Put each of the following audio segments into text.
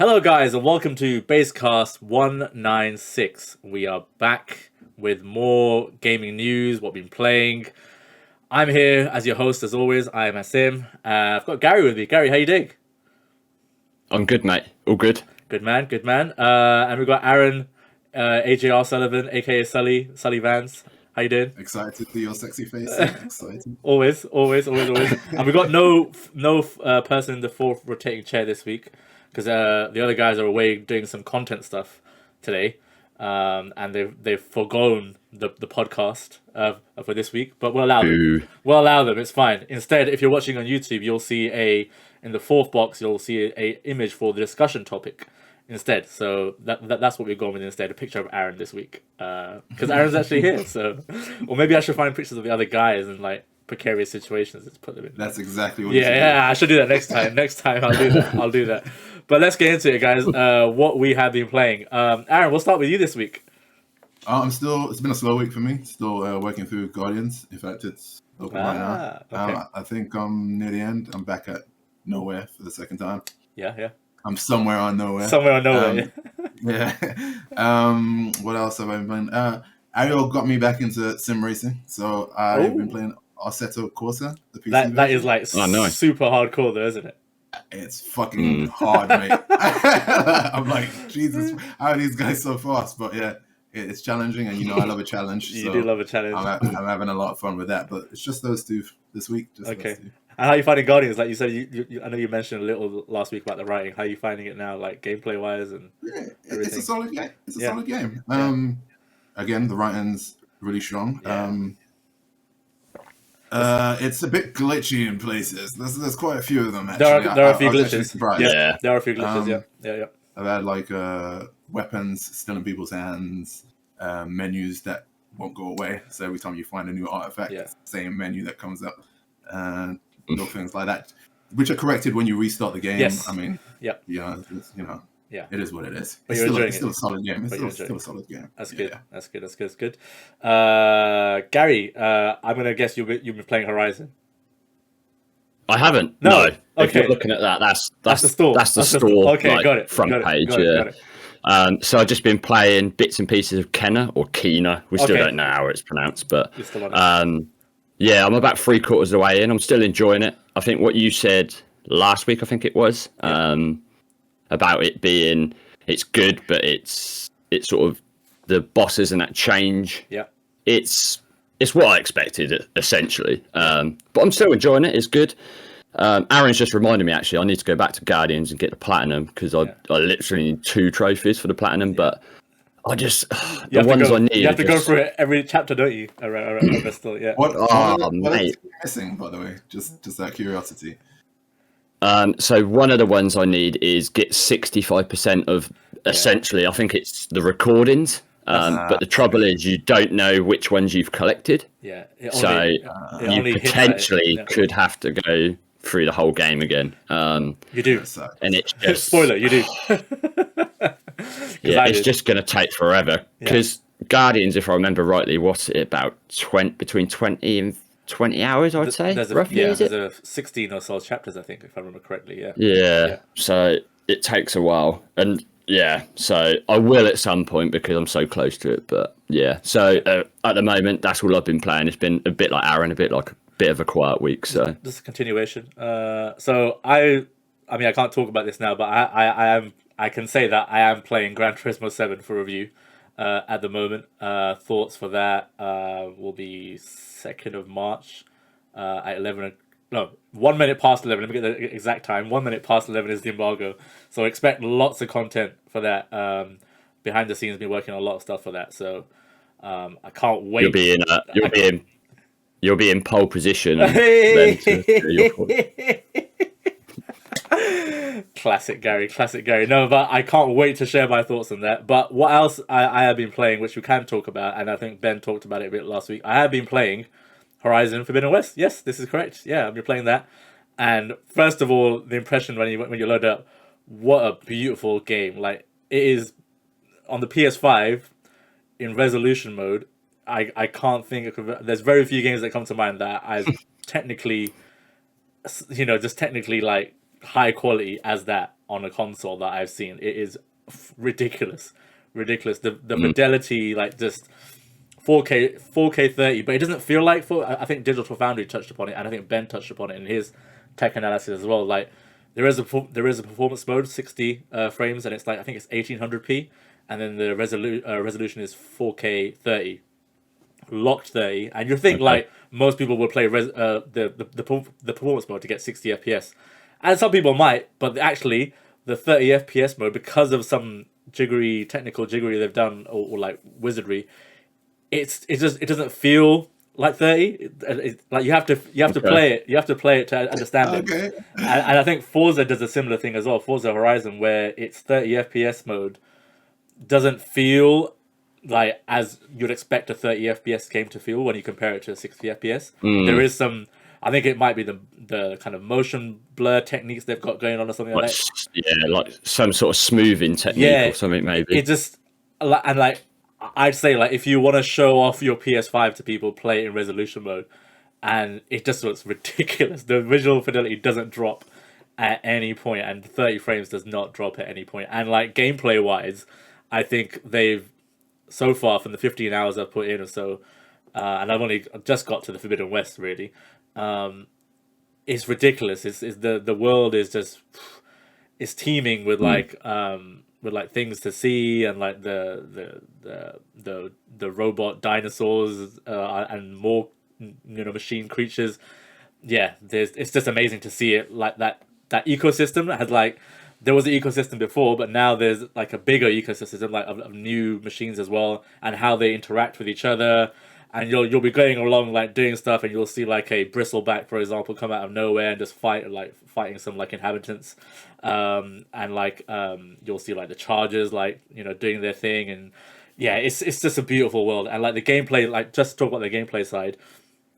Hello, guys, and welcome to Basecast 196. We are back with more gaming news, what we've been playing. I'm here as your host, as always. I am Asim. I've got Gary with me. Gary, how you doing? I'm good, mate. All good. Good man, good man. And we've got Aaron, AJR Sullivan, aka Sully Vance. How you doing? Excited to see your sexy face. Excited. Always. And we got no person in the fourth rotating chair this week because the other guys are away doing some content stuff today, and they've forgone the podcast for this week. But we'll allow them. We'll allow them. It's fine. Instead, if you're watching on YouTube, you'll see in the fourth box you'll see a image for the discussion topic instead. So that's what we're going with instead. A picture of Aaron this week because Aaron's actually here. So, or maybe I should find pictures of the other guys in like precarious situations. Let's put them in. That's exactly what. Yeah. I should do that next time. Next time I'll do that. But let's get into it, guys. What we have been playing. Aaron, we'll start with you this week. It's been a slow week for me. Still working through Guardians. In fact, it's open right now. Okay. I think I'm near the end. I'm back at nowhere for the second time. Yeah. I'm somewhere on nowhere. Yeah. What else have I been playing? Ariel got me back into sim racing, so I've been playing Assetto Corsa. The PC that is like nice. super hardcore, though, isn't it? It's fucking hard, mate. I'm like, Jesus, how are these guys so fast? But yeah, it's challenging, and I love a challenge. You do love a challenge. I'm having a lot of fun with that, but it's just those two this week. Okay. And how are you finding Guardians? Like you said, I know you mentioned a little last week about the writing. How are you finding it now, like gameplay wise and everything? It's a solid game. Solid game. Again, the writing's really strong. It's a bit glitchy in places. There's quite a few of them actually. There are a few glitches. Yeah, there are a few glitches. Yeah. I've had like weapons still in people's hands, menus that won't go away. So every time you find a new artifact, it's the same menu that comes up, and little things like that, which are corrected when you restart the game. Yes. I mean, yeah. It is what it is. But It's still a solid game. It's still a solid game. That's good. That's good. Gary, I'm gonna guess you've been playing Horizon. I haven't. No. Okay. If you're looking at that, that's the store. That's the store. Okay, like, got it. Front page. Got it. So I've just been playing bits and pieces of Kenna or Kena. We still don't know how it's pronounced, but yeah, I'm about 3/4 of the way in. I'm still enjoying it. I think what you said last week, I think it was, about it being it's good, but it's sort of the bosses and that change. Yeah, it's what I expected essentially. But I'm still enjoying it. It's good. Aaron's just reminded me actually I need to go back to Guardians and get the platinum because I literally need 2 trophies for the platinum, but I just the ones I need. You have to go through it every chapter, don't you? Around still, yeah. What mate. missing, by the way? Just out of curiosity. So one of the ones I need is get 65% of essentially. I think it's the recordings. But the trouble is you don't know which ones you've collected. Yeah. You potentially could have to go through the whole game again. You do. And it's just spoiler. You do. It's just going to take forever because Guardians, if I remember rightly, what's it about between 20 and 20 hours, I'd say, roughly. There's 16 or so chapters, I think, if I remember correctly. Yeah. So it takes a while, and so I will at some point because I'm so close to it. But so at the moment, that's all I've been playing. It's been a bit like Aaron, a bit of a quiet week. So this is a continuation. So I mean, I can't talk about this now, but I can say that I am playing Gran Turismo 7 for review at the moment. Thoughts for that will be 2nd of March at 1 minute past 11. Let me get the exact time. 1 minute past 11 is the embargo. So expect lots of content for that. Behind the scenes, been working on a lot of stuff for that. So I can't wait. You'll be in pole position. Classic Gary. No, but I can't wait to share my thoughts on that. But what else I have been playing, which we can talk about, and I think Ben talked about it a bit last week. I have been playing Horizon Forbidden West. Yes, this is correct. Yeah, I've been playing that. And first of all, the impression when you load up, what a beautiful game. Like, it is on the PS5 in resolution mode. I can't think of, there's very few games that come to mind that I've technically like high quality as that on a console that I've seen. It is ridiculous. The fidelity, like just 4K 30, but it doesn't feel like I think Digital Foundry touched upon it, and I think Ben touched upon it in his tech analysis as well. Like there is a performance mode, 60 frames, and it's like I think it's 1800p, and then the resolution is 4K 30, locked 30, and you think like most people would play the performance mode to get 60 FPS, and some people might, but actually the 30 FPS mode, because of some technical jiggery they've done, or like wizardry, it doesn't feel like 30. Like you have to play it. You have to play it to understand it. And I think Forza does a similar thing as well. Forza Horizon, where it's 30 FPS mode, doesn't feel like as you'd expect a 30 FPS game to feel when you compare it to a 60 FPS. There is some. I think it might be the kind of motion blur techniques they've got going on or something like that. Yeah, like some sort of smoothing technique or something maybe. It just, and like I'd say, like if you want to show off your PS5 to people, play it in resolution mode, and it just looks ridiculous. The visual fidelity doesn't drop at any point, and 30 frames does not drop at any point. And like gameplay wise, I think they've so far from the 15 hours I've put in or so, and I've only just got to the Forbidden West really. It's ridiculous. It's the world is just it's teeming with like things to see, and like the robot dinosaurs and more machine creatures. Yeah, it's just amazing to see it like that ecosystem that has like there was an ecosystem before, but now there's like a bigger ecosystem like of new machines as well, and how they interact with each other. And you'll be going along like doing stuff, and you'll see like a bristleback, for example, come out of nowhere and just fighting some like inhabitants, and like you'll see like the Chargers like doing their thing, and yeah, it's just a beautiful world. And like the gameplay, like just to talk about the gameplay side,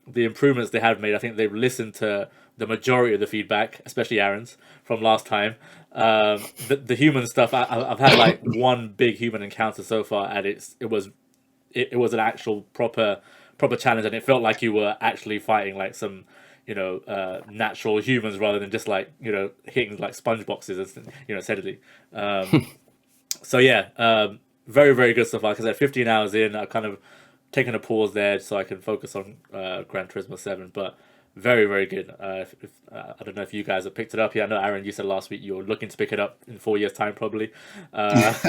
the improvements they have made, I think they've listened to the majority of the feedback, especially Aaron's from last time. The human stuff, I've had like one big human encounter so far, and it was an actual proper challenge, and it felt like you were actually fighting like some natural humans rather than just like hitting like sponge boxes steadily. So yeah, very very good stuff. Like I said, 15 hours in, I've kind of taken a pause there so I can focus on Gran Turismo 7, but very very good. I don't know if you guys have picked it up yet. I know Aaron, you said last week you were looking to pick it up in 4 years time probably, but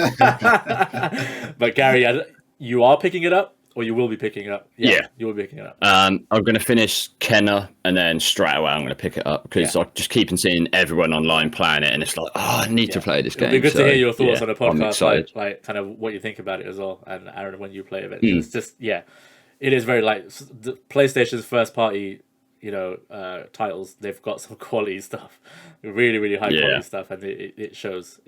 Gary, you are picking it up, or you will be picking it up? Yeah. You will be picking it up. I'm going to finish Kenna, and then straight away I'm going to pick it up, because I just keep on seeing everyone online playing it, and it's like, I need to play this game. It'll be good to hear your thoughts on a I'm podcast, like kind of what you think about it as well. And Aaron, when you play it, it's just, it is very like the PlayStation's first party, titles. They've got some quality stuff, really, really high quality stuff, and it shows.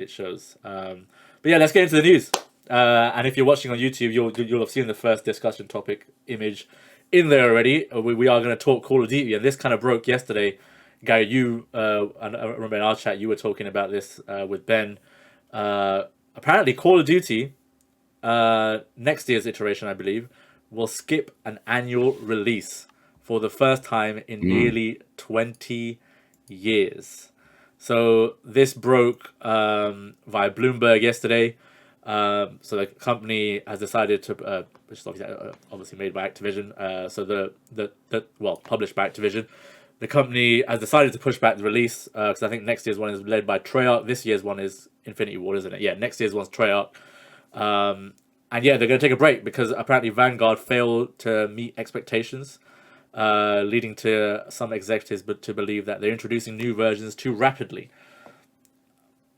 But yeah, let's get into the news. And if you're watching on YouTube, you'll have seen the first discussion topic image in there already. We are going to talk Call of Duty, and this kind of broke yesterday. Gary, I remember in our chat you were talking about this with Ben. Apparently, Call of Duty, next year's iteration, I believe, will skip an annual release for the first time in nearly 20 years. So this broke via Bloomberg yesterday. So the company has decided to, which is obviously made by Activision. Published by Activision. The company has decided to push back the release because I think next year's one is led by Treyarch. This year's one is Infinity Ward, isn't it? Yeah, next year's one's Treyarch. And yeah, they're going to take a break because apparently Vanguard failed to meet expectations, leading to some executives to believe that they're introducing new versions too rapidly.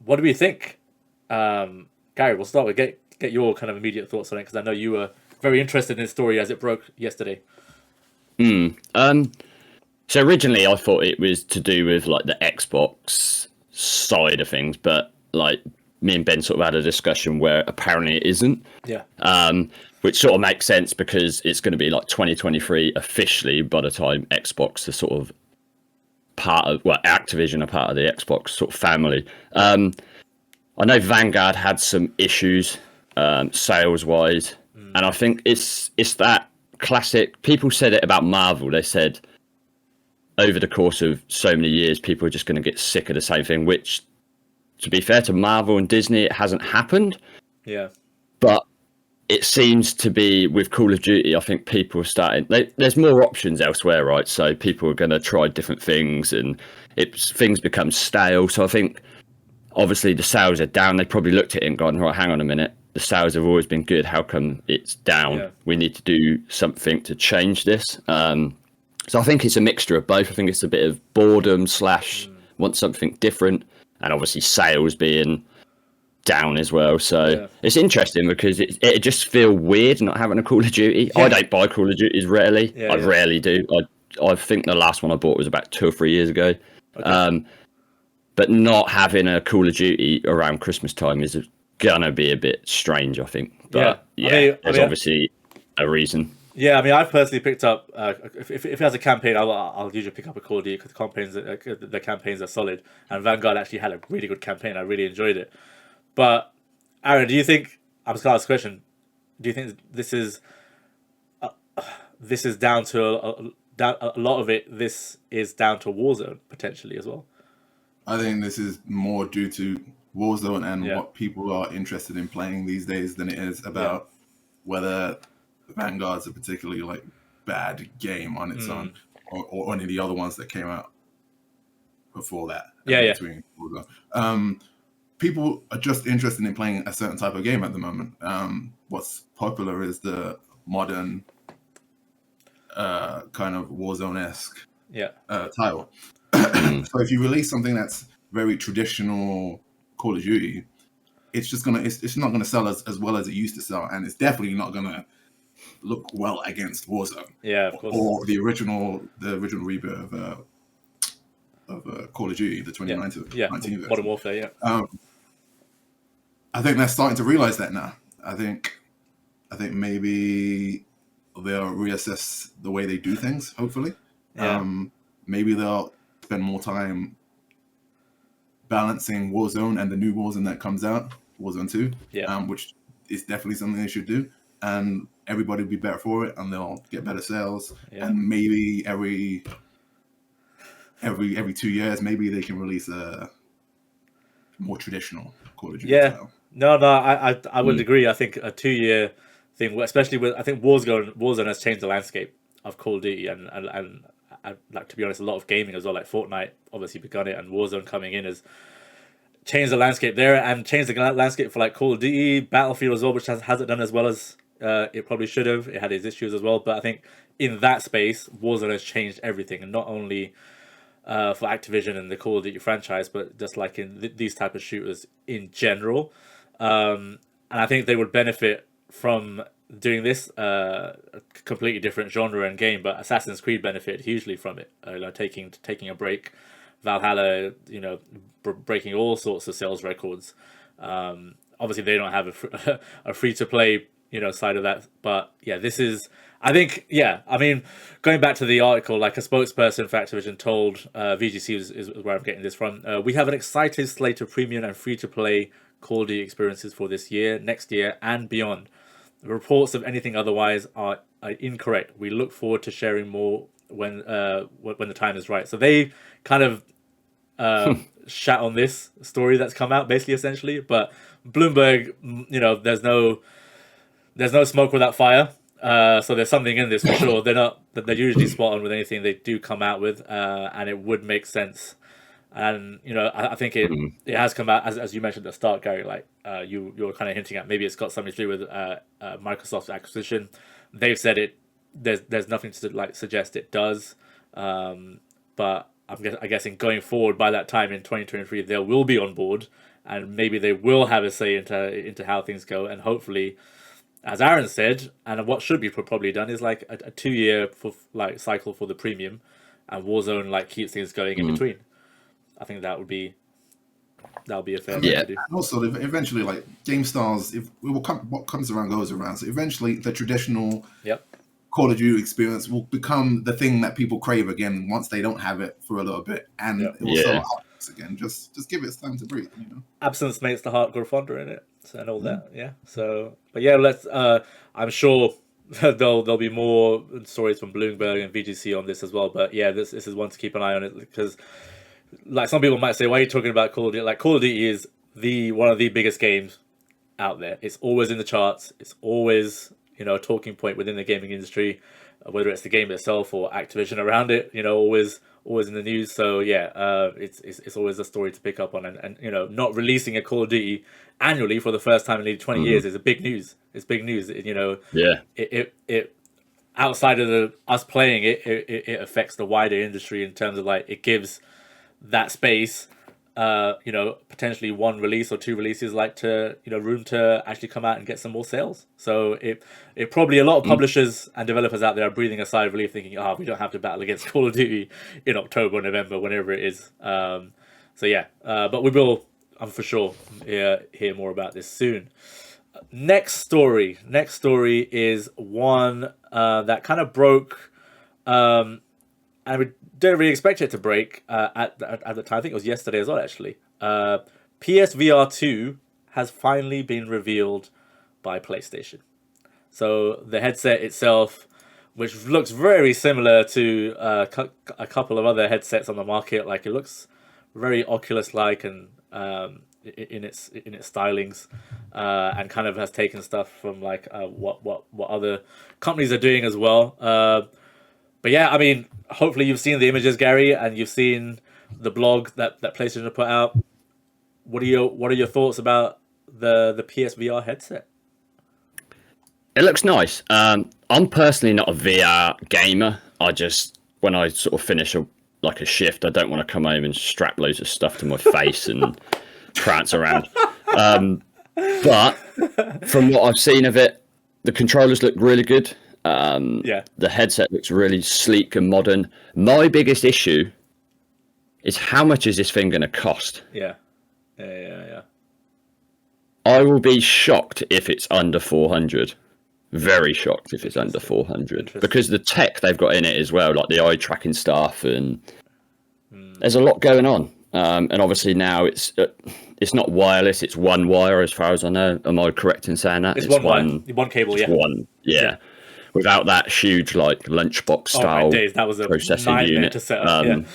What do we think? Gary, we'll start with get your kind of immediate thoughts on it, because I know you were very interested in this story as it broke yesterday. So originally I thought it was to do with like the Xbox side of things, but like me and Ben sort of had a discussion where apparently it isn't. Yeah. Which sort of makes sense because it's going to be like 2023 officially by the time Xbox is sort of Activision are part of the Xbox sort of family. I know Vanguard had some issues sales-wise, and I think it's that classic. People said it about Marvel. They said over the course of so many years, people are just going to get sick of the same thing, which, to be fair to Marvel and Disney, it hasn't happened. Yeah. But it seems to be with Call of Duty, I think people are starting, there's more options elsewhere, right? So people are going to try different things and things become stale. So I think obviously the sales are down. They probably looked at it and gone, right, hang on a minute. The sales have always been good. How come it's down? Yeah. We need to do something to change this. So I think it's a mixture of both. I think it's a bit of boredom / want something different, and obviously sales being down as well. So it's interesting because it just feel weird not having a Call of Duty. I don't buy Call of Duties rarely. I rarely do. I think the last one I bought was about 2 or 3 years ago. Okay. But not having a Call of Duty around Christmas time is gonna be a bit strange, I think. But there's obviously a reason. Yeah, I mean, I've personally picked up. If it has a campaign, I'll usually pick up a Call of Duty because the campaigns are solid. And Vanguard actually had a really good campaign. I really enjoyed it. But Aaron, do you think? I'm just gonna ask a question. Do you think this is down to a lot of it? This is down to Warzone potentially as well. I think this is more due to Warzone and what people are interested in playing these days than it is about whether Vanguard's a particularly like bad game on its own, or any of the other ones that came out before that. Between Warzone. People are just interested in playing a certain type of game at the moment. What's popular is the modern kind of Warzone-esque title. So if you release something that's very traditional Call of Duty, it's not gonna sell as well as it used to sell, and it's definitely not gonna look well against Warzone. Yeah, of course. Or the original reboot of Call of Duty, the 2019 version. Modern Warfare. I think they're starting to realize that now. I think maybe they'll reassess the way they do things. Hopefully, maybe they'll spend more time balancing Warzone and the new Warzone that comes out, Warzone 2, which is definitely something they should do. And everybody will be better for it, and they'll get better sales. And maybe every 2 years, maybe they can release a more traditional Call of Duty title. No, I would agree. I think a 2-year thing, especially with, I think Warzone has changed the landscape of Call of Duty, and like, to be honest, a lot of gaming as well. Like Fortnite obviously begun it, and Warzone coming in has changed the landscape there, and changed the landscape for like Call of Duty, Battlefield as well, which hasn't done as well as it probably should have. It had its issues as well, but I think in that space, Warzone has changed everything, and not only for Activision and the Call of Duty franchise, but just like in these type of shooters in general. And I think they would benefit from doing this, a completely different genre and game, but Assassin's Creed benefited hugely from it, taking a break. Valhalla, breaking all sorts of sales records. Obviously, they don't have a free-to-play, side of that, but this is. I think, I mean, going back to the article, like a spokesperson for Activision told VGC is where I'm getting this from. We have an exciting slate of premium and free-to-play Call of Duty experiences for this year, next year, and beyond. The reports of anything otherwise are incorrect. We look forward to sharing more when the time is right. So they kind of shat on this story that's come out, basically, essentially. But Bloomberg, there's no smoke without fire. So there's something in this for sure. They're usually spot on with anything they do come out with, and it would make sense. And I think it has come out as you mentioned at the start, Gary. Like you were kind of hinting at, maybe it's got something to do with Microsoft's acquisition. They've said it. There's nothing to like suggest it does. But I'm guessing going forward, by that time in 2023, they will be on board, and maybe they will have a say into how things go, and hopefully, as Aaron said, and what should be probably done is like a 2-year cycle for the premium, and Warzone like keeps things going in between. I think that would be a fair thing to do. And also, eventually, like game stars, what comes around goes around. So eventually, the traditional Call of Duty experience will become the thing that people crave again once they don't have it for a little bit, and it will sell out again. Just give it time to breathe. Absence makes the heart grow fonder in it, and all that. Yeah. So, but let's. I'm sure there'll be more stories from Bloomberg and VGC on this as well. But yeah, this is one to keep an eye on it, because like some people might say, why are you talking about Call of Duty? Like Call of Duty is one of the biggest games out there. It's always in the charts. It's always, a talking point within the gaming industry, whether it's the game itself or Activision around it. Always in the news. So yeah, it's always a story to pick up on. And not releasing a Call of Duty annually for the first time in nearly 20 years is a big news. It's big news. Yeah. It outside of us playing it, it affects the wider industry in terms of like it gives that space, potentially one release or two releases, like to room to actually come out and get some more sales. So it probably, a lot of publishers and developers out there are breathing a sigh of relief, thinking, we don't have to battle against Call of Duty in October, November, whenever it is. So yeah, but we will, I'm for sure, hear more about this soon. Next story is one that kind of broke, and we didn't really expect it to break at the time. I think it was yesterday as well, actually. PSVR 2 has finally been revealed by PlayStation. So the headset itself, which looks very similar to a couple of other headsets on the market, like it looks very Oculus-like and in its stylings, and kind of has taken stuff from like what other companies are doing as well. But yeah, I mean, hopefully you've seen the images, Gary, and you've seen the blog that PlayStation put out. What are your thoughts about the PSVR headset? It looks nice. I'm personally not a VR gamer. When I sort of finish a shift, I don't want to come home and strap loads of stuff to my face and prance around. But from what I've seen of it, the controllers look really good. The headset looks really sleek and modern. My biggest issue is how much is this thing going to cost? Yeah. I will be shocked if it's under 400. Very shocked if it's under 400, because the tech they've got in it as well, like the eye tracking stuff, and there's a lot going on. And obviously now it's not wireless; it's one wire, as far as I know. Am I correct in saying that? It's one cable, yeah. Without that huge lunchbox style that was a processing unit to set up.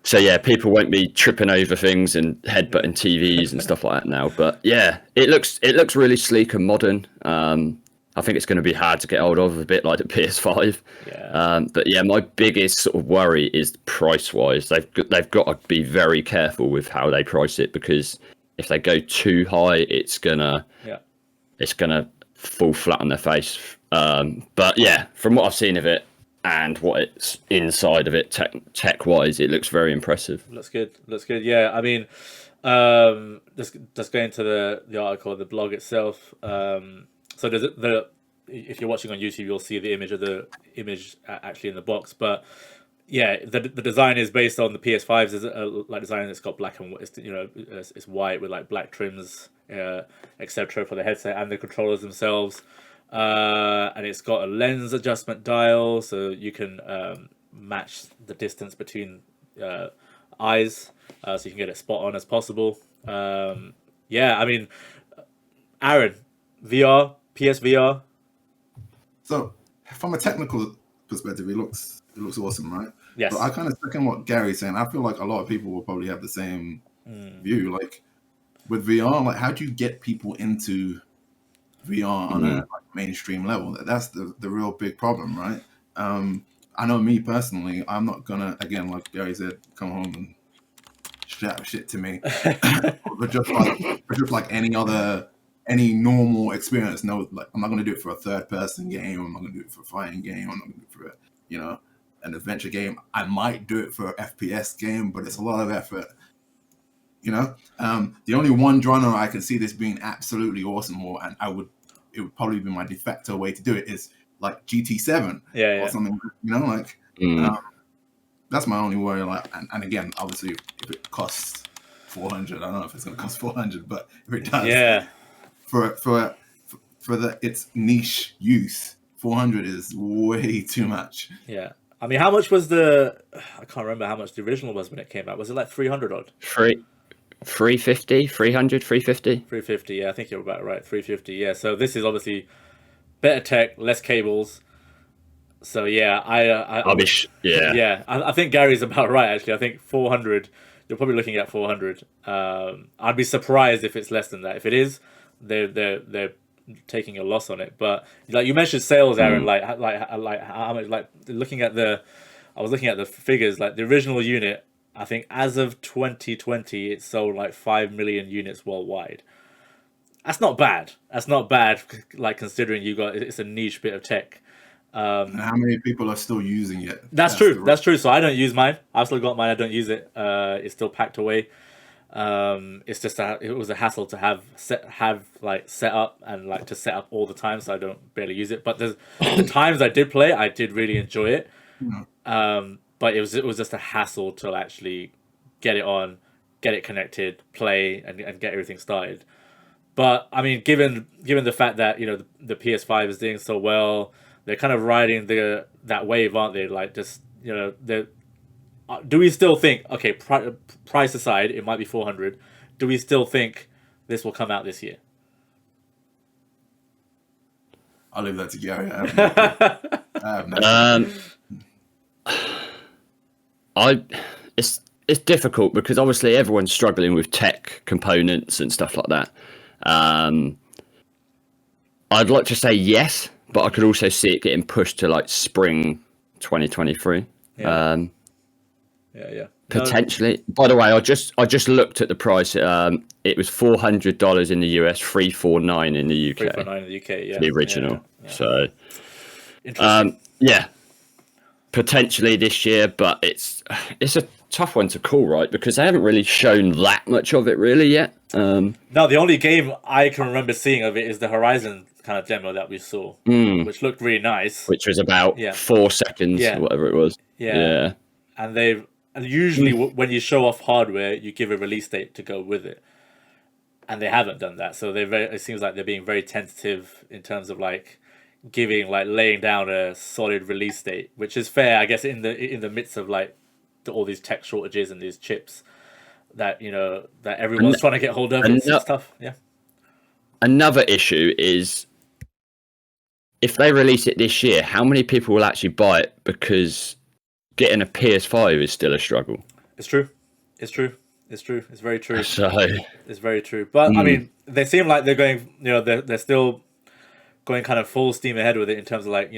So yeah, people won't be tripping over things and headbutting TVs and stuff like that now. But yeah, it looks really sleek and modern. I think it's going to be hard to get hold of, a bit like the PS5. Yeah. But yeah, my biggest sort of worry is price wise. They've got to be very careful with how they price it, because if they go too high, it's gonna fall flat on their face. But yeah, from what I've seen of it and what it's inside of it tech wise, it looks very impressive. Looks good. Yeah, I mean, just going to the article, the blog itself. So there's if you're watching on YouTube, you'll see the image actually in the box. But yeah, the design is based on the PS5's design. It's got black and it's white with like black trims, etc. for the headset and the controllers themselves. And it's got a lens adjustment dial, so you can match the distance between eyes, so you can get it spot on as possible. Yeah, I mean, Aaron, VR, PSVR. So, from a technical perspective, it looks awesome, right? Yes. But I kind of second what Gary's saying. I feel like a lot of people will probably have the same view. Like with VR, like how do you get people into VR on a mainstream level? That's the real big problem, right? I know me personally, I'm not gonna, again, like Gary said, come home and shout shit to me. but just like any normal experience, no, like I'm not gonna do it for a third person game. I'm not gonna do it for a fighting game. I'm not gonna do it for an adventure game. I might do it for an FPS game, but it's a lot of effort. The only one genre I can see this being absolutely awesome, and it would probably be my de facto way to do it, is like GT7 or something. That's my only worry. Like, and again, obviously, if it costs 400, I don't know if it's going to cost 400, but if it does, for its niche use, 400 is way too much. Yeah. I mean, how much was I can't remember how much the original was when it came out. Was it like 300 odd? 350, 300, 350? 350, yeah, I think you're about right. 350, yeah. So this is obviously better tech, less cables. So yeah, I think Gary's about right actually. I think 400. You're probably looking at 400. I'd be surprised if it's less than that. If it is, they're taking a loss on it. But like you mentioned sales, Aaron, like how much, like I was looking at the figures, like the original unit. I think as of 2020, it sold like 5 million units worldwide. That's not bad. That's not bad, like considering it's a niche bit of tech. And how many people are still using it? That's true. That's true. So I don't use mine. I've still got mine. I don't use it. It's still packed away. It's just it was a hassle to have set up and like to set up all the time, so I don't barely use it. But the times I did play, I did really enjoy it. But it was just a hassle to actually get it on, get it connected, play, and get everything started. But I mean, given the fact that the PS5 is doing so well, they're kind of riding that wave, aren't they? Like just do we still think, okay, price aside, it might be 400? Do we still think this will come out this year? I'll leave that to Gary. It's difficult because obviously everyone's struggling with tech components and stuff like that. I'd like to say yes, but I could also see it getting pushed to like spring 2023. Yeah. Potentially. By the way, I just looked at the price. It was $400 in the US, $349 in the UK. $349 in the UK, yeah. The original. Yeah. So, interesting. potentially this year, but it's a tough one to call, right? Because they haven't really shown that much of it really yet. No, the only game I can remember seeing of it is the Horizon kind of demo that we saw, which looked really nice. Which was about 4 seconds, or whatever it was. Yeah. And usually when you show off hardware, you give a release date to go with it, and they haven't done that. So it seems like they're being very tentative in terms of like laying down a solid release date, which is fair, I guess, in the midst of like all these tech shortages and these chips that that everyone's trying to get hold of. It's tough. Yeah. Another issue is if they release it this year, how many people will actually buy it? Because getting a PS5 is still a struggle. It's true. It's very true. So it's very true. But I mean, they seem like they're going. They're still going kind of full steam ahead with it in terms of like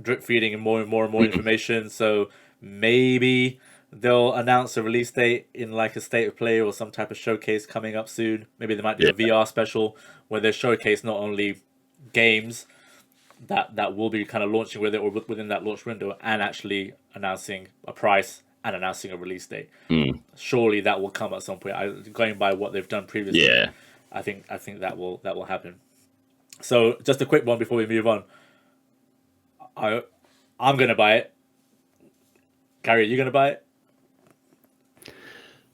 drip feeding and more information. So maybe they'll announce a release date in like a state of play or some type of showcase coming up soon. Maybe they might do a VR special where they showcase not only games that will be kind of launching with it or within that launch window, and actually announcing a price and announcing a release date. Surely that will come at some point. Going by what they've done previously, I think that will happen. So just a quick one before we move on. I'm gonna buy it. Gary, are you gonna buy it?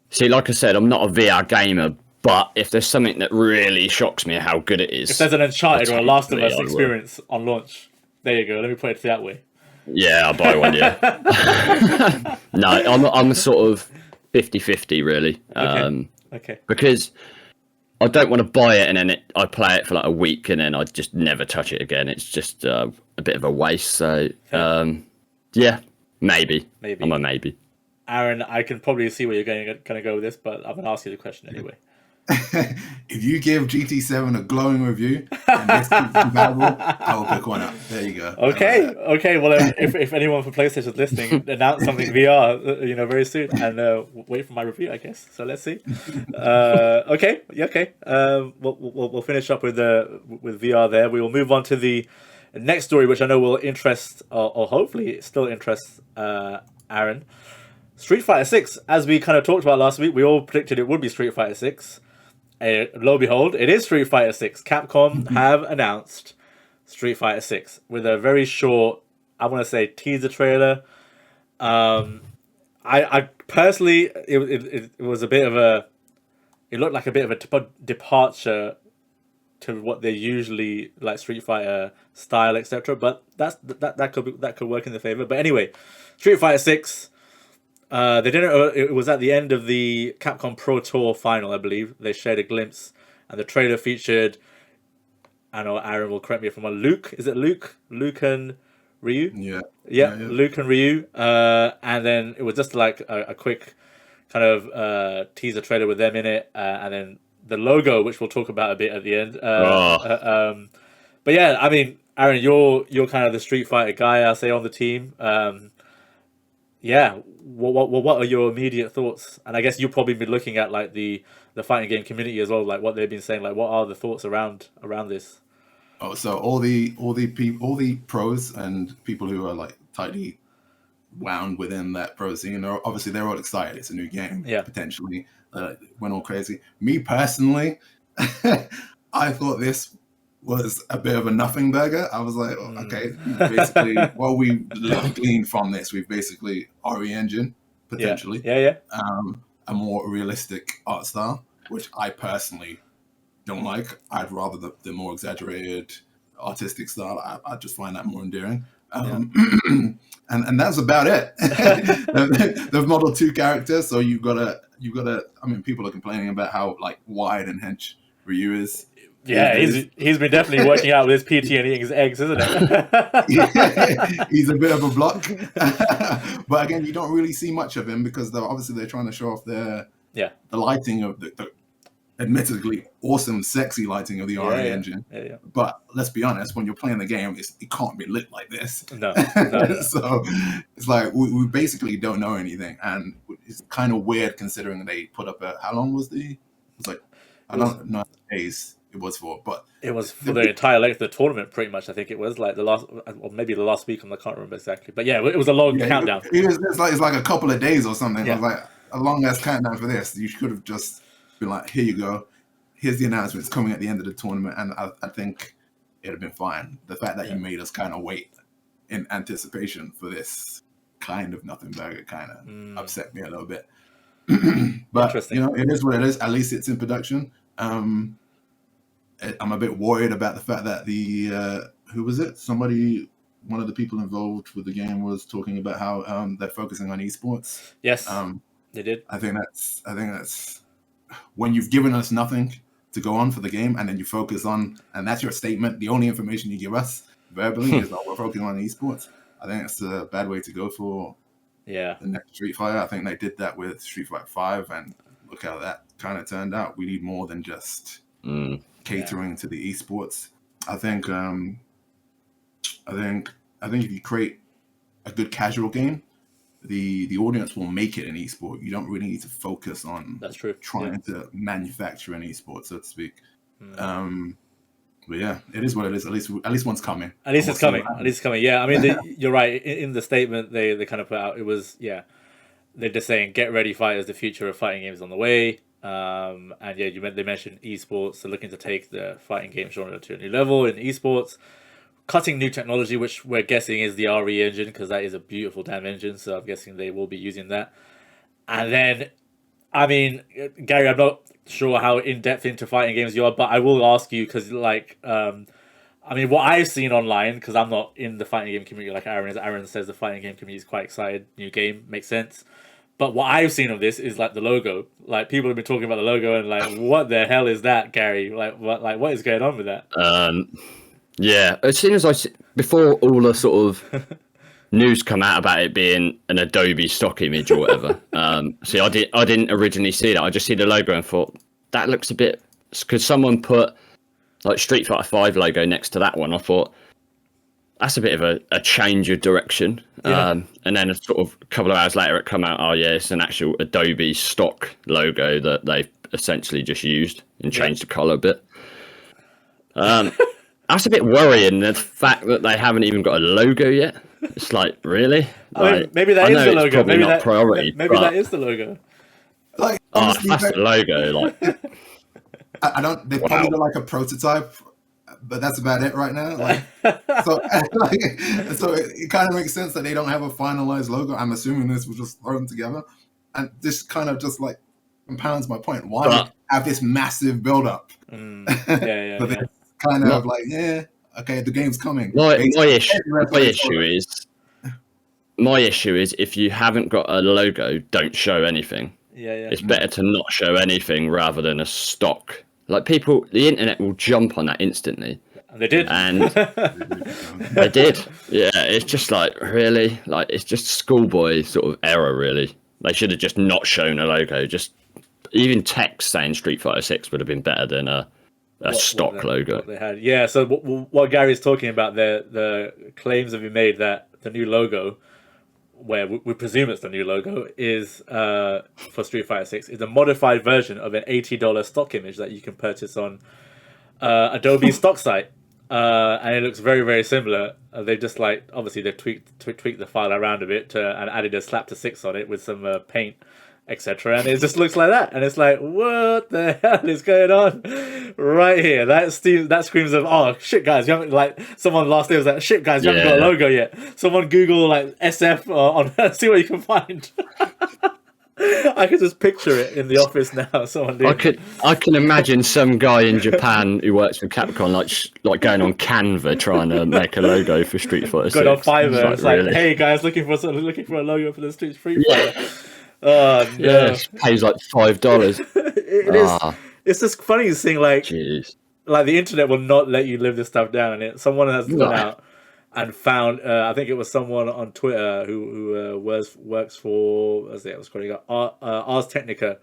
See, like I said, I'm not a VR gamer, but if there's something that really shocks me how good it is, if there's an Uncharted or a Last of Us experience on launch, there you go. Let me put it that way. Yeah, I'll buy one. Yeah. No, I'm sort of 50-50 really. Okay. Because I don't want to buy it and then I play it for like a week and then I just never touch it again. It's just a bit of a waste. So yeah, maybe. I'm a maybe. Aaron, I can probably see where you're going to go with this, but I'm going to ask you the question anyway. If you give GT7 a glowing review and this is compatible, I will pick one up. There you go. Okay. Well, if anyone from PlayStation is listening, announce something VR, very soon, and wait for my review, I guess. So let's see. Okay. We'll finish up with VR there. We will move on to the next story, which I know will interest, or hopefully still interests Aaron. Street Fighter 6, as we kind of talked about last week, we all predicted it would be Street Fighter 6. Lo and behold, it is Street Fighter 6. Capcom have announced Street Fighter 6 with a very short, I want to say, teaser trailer. I personally, it was a bit of it looked like a bit of a departure to what they usually like Street Fighter style, etc. But that could work in the favor. But anyway, Street Fighter 6. They didn't. It was at the end of the Capcom Pro Tour final, I believe. They shared a glimpse, and the trailer featured I know Aaron will correct me if I'm wrong. Luke, is it Luke? Luke and Ryu? Yeah. Yeah, Luke and Ryu. And then it was just like a quick kind of teaser trailer with them in it, and then the logo, which we'll talk about a bit at the end. But yeah, I mean, Aaron, you're kind of the Street Fighter guy, I'll say, on the team. Yeah, what are your immediate thoughts? And I guess you'll probably be looking at like the fighting game community as well, like what they've been saying. Like, what are the thoughts around this? Oh, so all the pros and people who are like tightly wound within that pro scene are obviously they're all excited. It's a new game, potentially. Went all crazy. Me personally, I thought this was a bit of a nothing burger. I was like, okay, basically, what we gleaned from this, we've basically RE Engine potentially, a more realistic art style, which I personally don't like. I'd rather the more exaggerated artistic style. I just find that more endearing. And that's about it. They've modeled 2 characters, so you've got to. I mean, people are complaining about how like wide and hench Ryu is. Yeah, he's been definitely working out with his PT and eating his eggs, isn't it? He's a bit of a block. But again, you don't really see much of him because they're trying to show off the lighting of the admittedly awesome, sexy lighting of the RE engine. Yeah. But let's be honest, when you're playing the game, it can't be lit like this. No. So it's like we basically don't know anything, and it's kind of weird considering they put up how long was I don't know days it was for, but it was for the entire length of the tournament, pretty much. I think it was like the last, or maybe the last week. I can't remember exactly, but yeah, it was a long countdown. It's like a couple of days or something. I was like, a long ass countdown for this. You could have just been like, here you go. Here's the announcement. It's coming at the end of the tournament, and I think it'd have been fine. The fact that you made us kind of wait in anticipation for this kind of nothing burger kind of upset me a little bit. But it is what it is. At least it's in production. I'm a bit worried about the fact that who was it? One of the people involved with the game was talking about how they're focusing on esports. Yes, they did. I think that's when you've given us nothing to go on for the game, and then you focus on, and that's your statement. The only information you give us verbally is that we're focusing on esports. I think that's a bad way to go for the next Street Fighter. I think they did that with Street Fighter 5, and look how that kind of turned out. We need more than just catering to the esports. I think if you create a good casual game, the audience will make it an esport. You don't really need to focus on trying to manufacture an esport, so to speak. But yeah, it is what it is. At least one's coming. At least it's coming. Yeah, I mean, you're right. In the statement they kind of put out, it was they're just saying, get ready, fighters. The future of fighting games is on the way. And they mentioned esports. So looking to take the fighting game genre to a new level in esports. Cutting new technology, which we're guessing is the RE engine, because that is a beautiful damn engine. So I'm guessing they will be using that. And then, I mean, Gary, I'm not sure how in depth into fighting games you are, but I will ask you because, I mean, what I've seen online, because I'm not in the fighting game community like Aaron is. Aaron says the fighting game community is quite excited. New game makes sense. But what I've seen of this is like the logo. Like people have been talking about the logo and like, what the hell is that, Gary? What is going on with that? Yeah, as soon as before all the sort of news come out about it being an Adobe stock image or whatever. See, I didn't originally see that. I just see the logo and thought that looks a bit. Because someone put like Street Fighter 5 logo next to that one, I thought that's a bit of a change of direction. And then a sort of couple of hours later, it come out. Oh yeah, it's an actual Adobe stock logo that they've essentially just used and changed the color a bit. That's a bit worrying, the fact that they haven't even got a logo yet. It's like, really? I mean, maybe that is the logo. Probably maybe not priority. Maybe that is the logo. Like, honestly, that's the logo. Like, I don't. They probably got like a prototype, but that's about it right now. Like, so it kind of makes sense that they don't have a finalized logo. I'm assuming this was just thrown together, and this kind of just like compounds my point. Why have this massive build up? Kind of okay, the game's coming. My issue is if you haven't got a logo, don't show anything. It's better to not show anything rather than a stock. Like the internet will jump on that instantly. And they did. And they did. Yeah, it's just like, really? Like, it's just schoolboy sort of error, really. They should have just not shown a logo. Just even text saying Street Fighter 6 would have been better than a stock logo. What they had. Yeah, so what Gary's talking about, the claims have been made that the new logo, where we presume it's the new logo, is for Street Fighter 6, is a modified version of an $80 stock image that you can purchase on Adobe stock site. And it looks very, very similar. They just obviously they tweaked the file around a bit and added a slap to 6 on it with some paint, etc. And it just looks like that. And it's like, what the hell is going on right here? That screams of, oh shit, guys, you haven't, someone last day was like, shit, guys, you haven't got a logo yet. Someone Google SF on see what you can find. I could just picture it in the office now. Someone doing I can imagine some guy in Japan who works for Capcom like going on Canva trying to make a logo for Street Fighter 6. Going on Fiverr, it's like, hey guys, looking for a logo for the Street Fighter. Oh no! Yeah, pays like $5. It is. It's just funny seeing Jeez. Like the internet will not let you live this stuff down, and someone has gone out and found. I think it was someone on Twitter who works for. Ars Technica.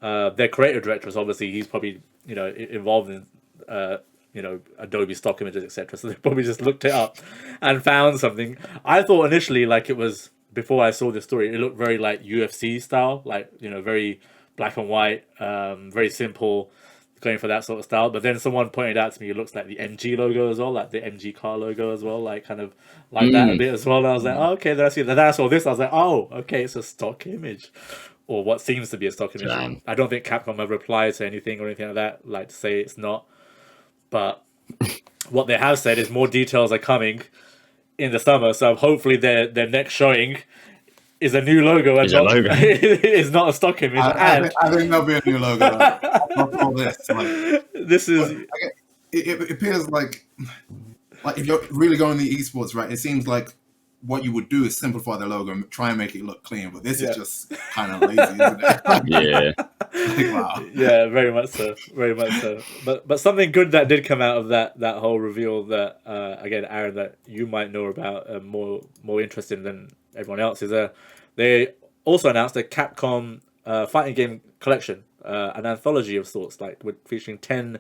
Their creative director is obviously, he's probably involved in Adobe stock images, etc. So they probably just looked it up and found something. I thought initially it was, before I saw this story, it looked very like UFC style, very black and white, very simple, going for that sort of style. But then someone pointed out to me it looks like the MG logo as well, like the MG car logo as well, that a bit as well. And I was like, oh, okay, then I see that. Then I saw this, I was like, oh, okay, it's a stock image, or what seems to be a stock image. Damn. I don't think Capcom have replied to anything or anything like that, to say it's not. But what they have said is more details are coming in the summer, so hopefully their next showing is a new logo and is not a stock image. I think there'll be a new logo. All this, this is. It appears like if you're really going the esports, right? It seems like what you would do is simplify the logo and try and make it look clean. But this is just kind of lazy, isn't it? Wow. Yeah, very much so. Very much so. But something good that did come out of that whole reveal that again, Aaron, that you might know about, more interesting than everyone else, is they also announced a Capcom fighting game collection, an anthology of sorts, with featuring 10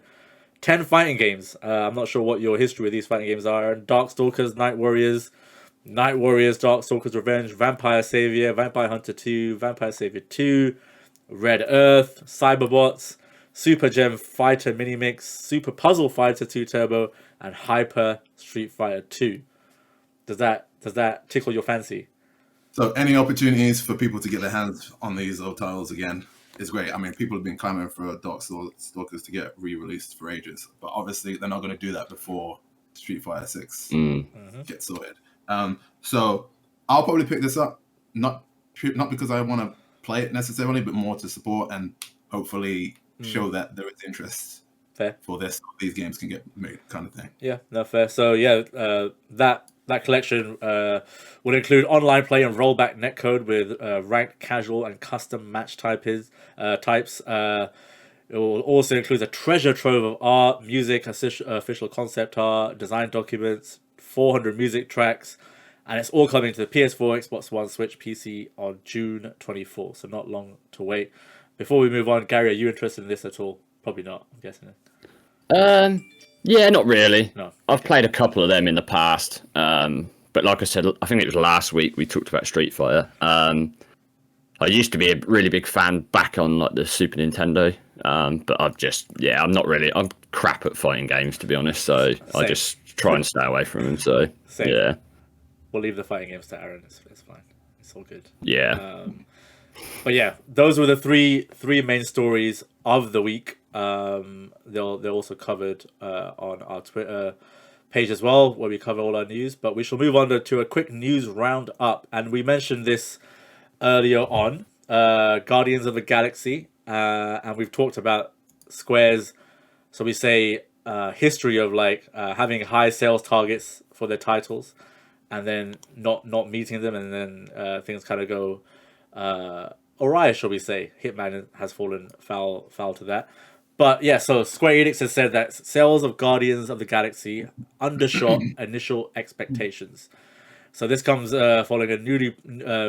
fighting games. I'm not sure what your history with these fighting games are. Darkstalkers, Night Warriors, Darkstalkers Revenge, Vampire Savior, Vampire Hunter 2, Vampire Savior 2, Red Earth, Cyberbots, Super Gem Fighter Minimix, Super Puzzle Fighter 2 Turbo, and Hyper Street Fighter 2. Does that tickle your fancy? So any opportunities for people to get their hands on these old titles again is great. I mean, people have been clamoring for Darkstalkers to get re-released for ages, but obviously they're not going to do that before Street Fighter 6 gets sorted. So I'll probably pick this up, not because I want to play it necessarily, but more to support and hopefully show that there is interest for this. These games can get made, kind of thing. Yeah, no, fair. So yeah, that collection will include online play and rollback netcode with ranked, casual, and custom match types. It will also include a treasure trove of art, music, official concept art, design documents, 400 music tracks, and it's all coming to the PS4, Xbox One, Switch, PC on June 24th, so not long to wait. Before we move on, Gary, are you interested in this at all? Probably not, I'm guessing. Yeah, not really. No. I've played a couple of them in the past, but like I said, I think it was last week we talked about Street Fighter. I used to be a really big fan back on the Super Nintendo, but I'm not really. I'm crap at fighting games, to be honest. So same. I just try and stay away from them. So same. Yeah, we'll leave the fighting games to Aaron. It's fine. It's all good. Yeah. But yeah, those were the three main stories of the week. They're also covered on our Twitter page as well, where we cover all our news. But we shall move on to a quick news roundup, and we mentioned this earlier on, Guardians of the Galaxy, and we've talked about Square's, so we say, history of having high sales targets for their titles, and then not meeting them, and then things kind of go awry, shall we say. Hitman has fallen foul to that. But yeah, so Square Enix has said that sales of Guardians of the Galaxy undershot initial expectations. So this comes following a newly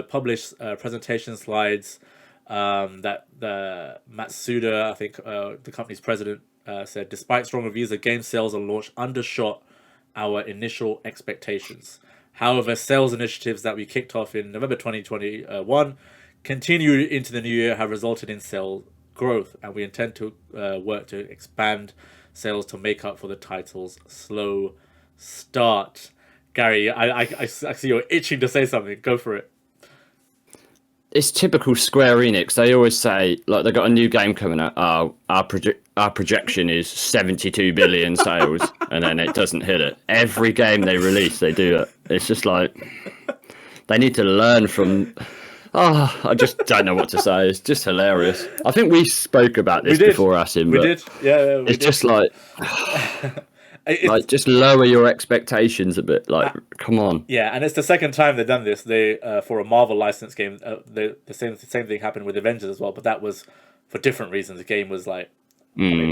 published presentation slides that the Matsuda, I think the company's president, said, despite strong reviews, the game sales on launch undershot our initial expectations. However, sales initiatives that we kicked off in November 2021 continued into the new year have resulted in sales growth, and we intend to work to expand sales to make up for the title's slow start. Gary, I see you're itching to say something. Go for it. It's typical Square Enix. They always say, like, they got a new game coming out. Our projection is 72 billion sales, and then it doesn't hit it. Every game they release, they do it. It's just like they need to learn from. Oh, I just don't know what to say. It's just hilarious. I think we spoke about this before, Asim. We did. Yeah, it's just like. Like, just lower your expectations a bit. Like, come on. Yeah, and it's the second time they've done this. They for a Marvel license game, the same thing happened with Avengers as well, but that was for different reasons. The game was like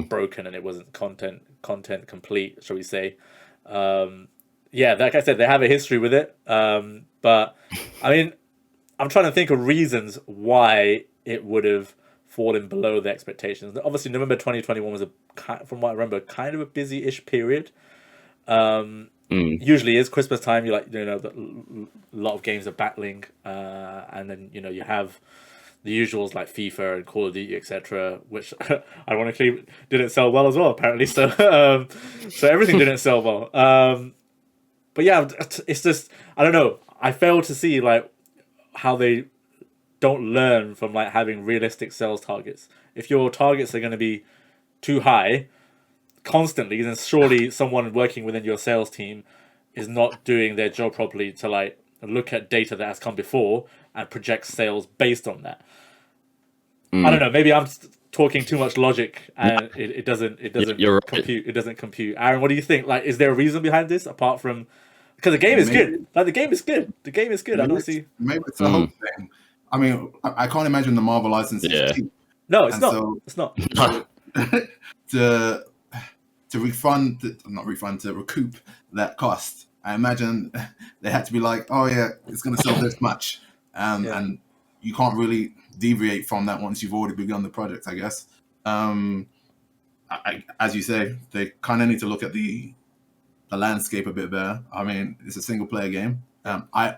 broken and it wasn't content complete, shall we say? Yeah, like I said, they have a history with it. But I mean, I'm trying to think of reasons why it would have fallen below the expectations. Obviously, November 2021 was from what I remember, kind of a busy-ish period. Usually is Christmas time. You a lot of games are battling, and then you have the usuals like FIFA and Call of Duty, etc., which ironically didn't sell well as well. Apparently, so everything didn't sell well. But yeah, it's just I don't know. I fail to see like how they don't learn from like having realistic sales targets. If your targets are going to be too high constantly, then surely someone working within your sales team is not doing their job properly to like look at data that has come before and project sales based on that. I don't know. Maybe I'm talking too much logic and it doesn't You're compute. It doesn't compute. Aaron, what do you think? Like, is there a reason behind this apart from because the game is good? Like the game is good. The game is good. I don't see. Maybe it's the whole thing. I mean, I can't imagine the Marvel license is cheap. No, it's not. It's not. To recoup that cost, I imagine they had to be like, oh yeah, it's going to sell this much. And you can't really deviate from that once you've already begun the project, I guess. As you say, they kind of need to look at the landscape a bit better. I mean, it's a single player game. I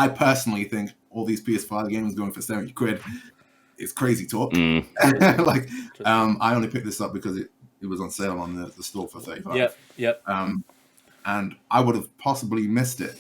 personally think all these PS5 games going for 70 quid is crazy talk. Like, I only picked this up because it was on sale on the store for 35. Yep. And I would have possibly missed it.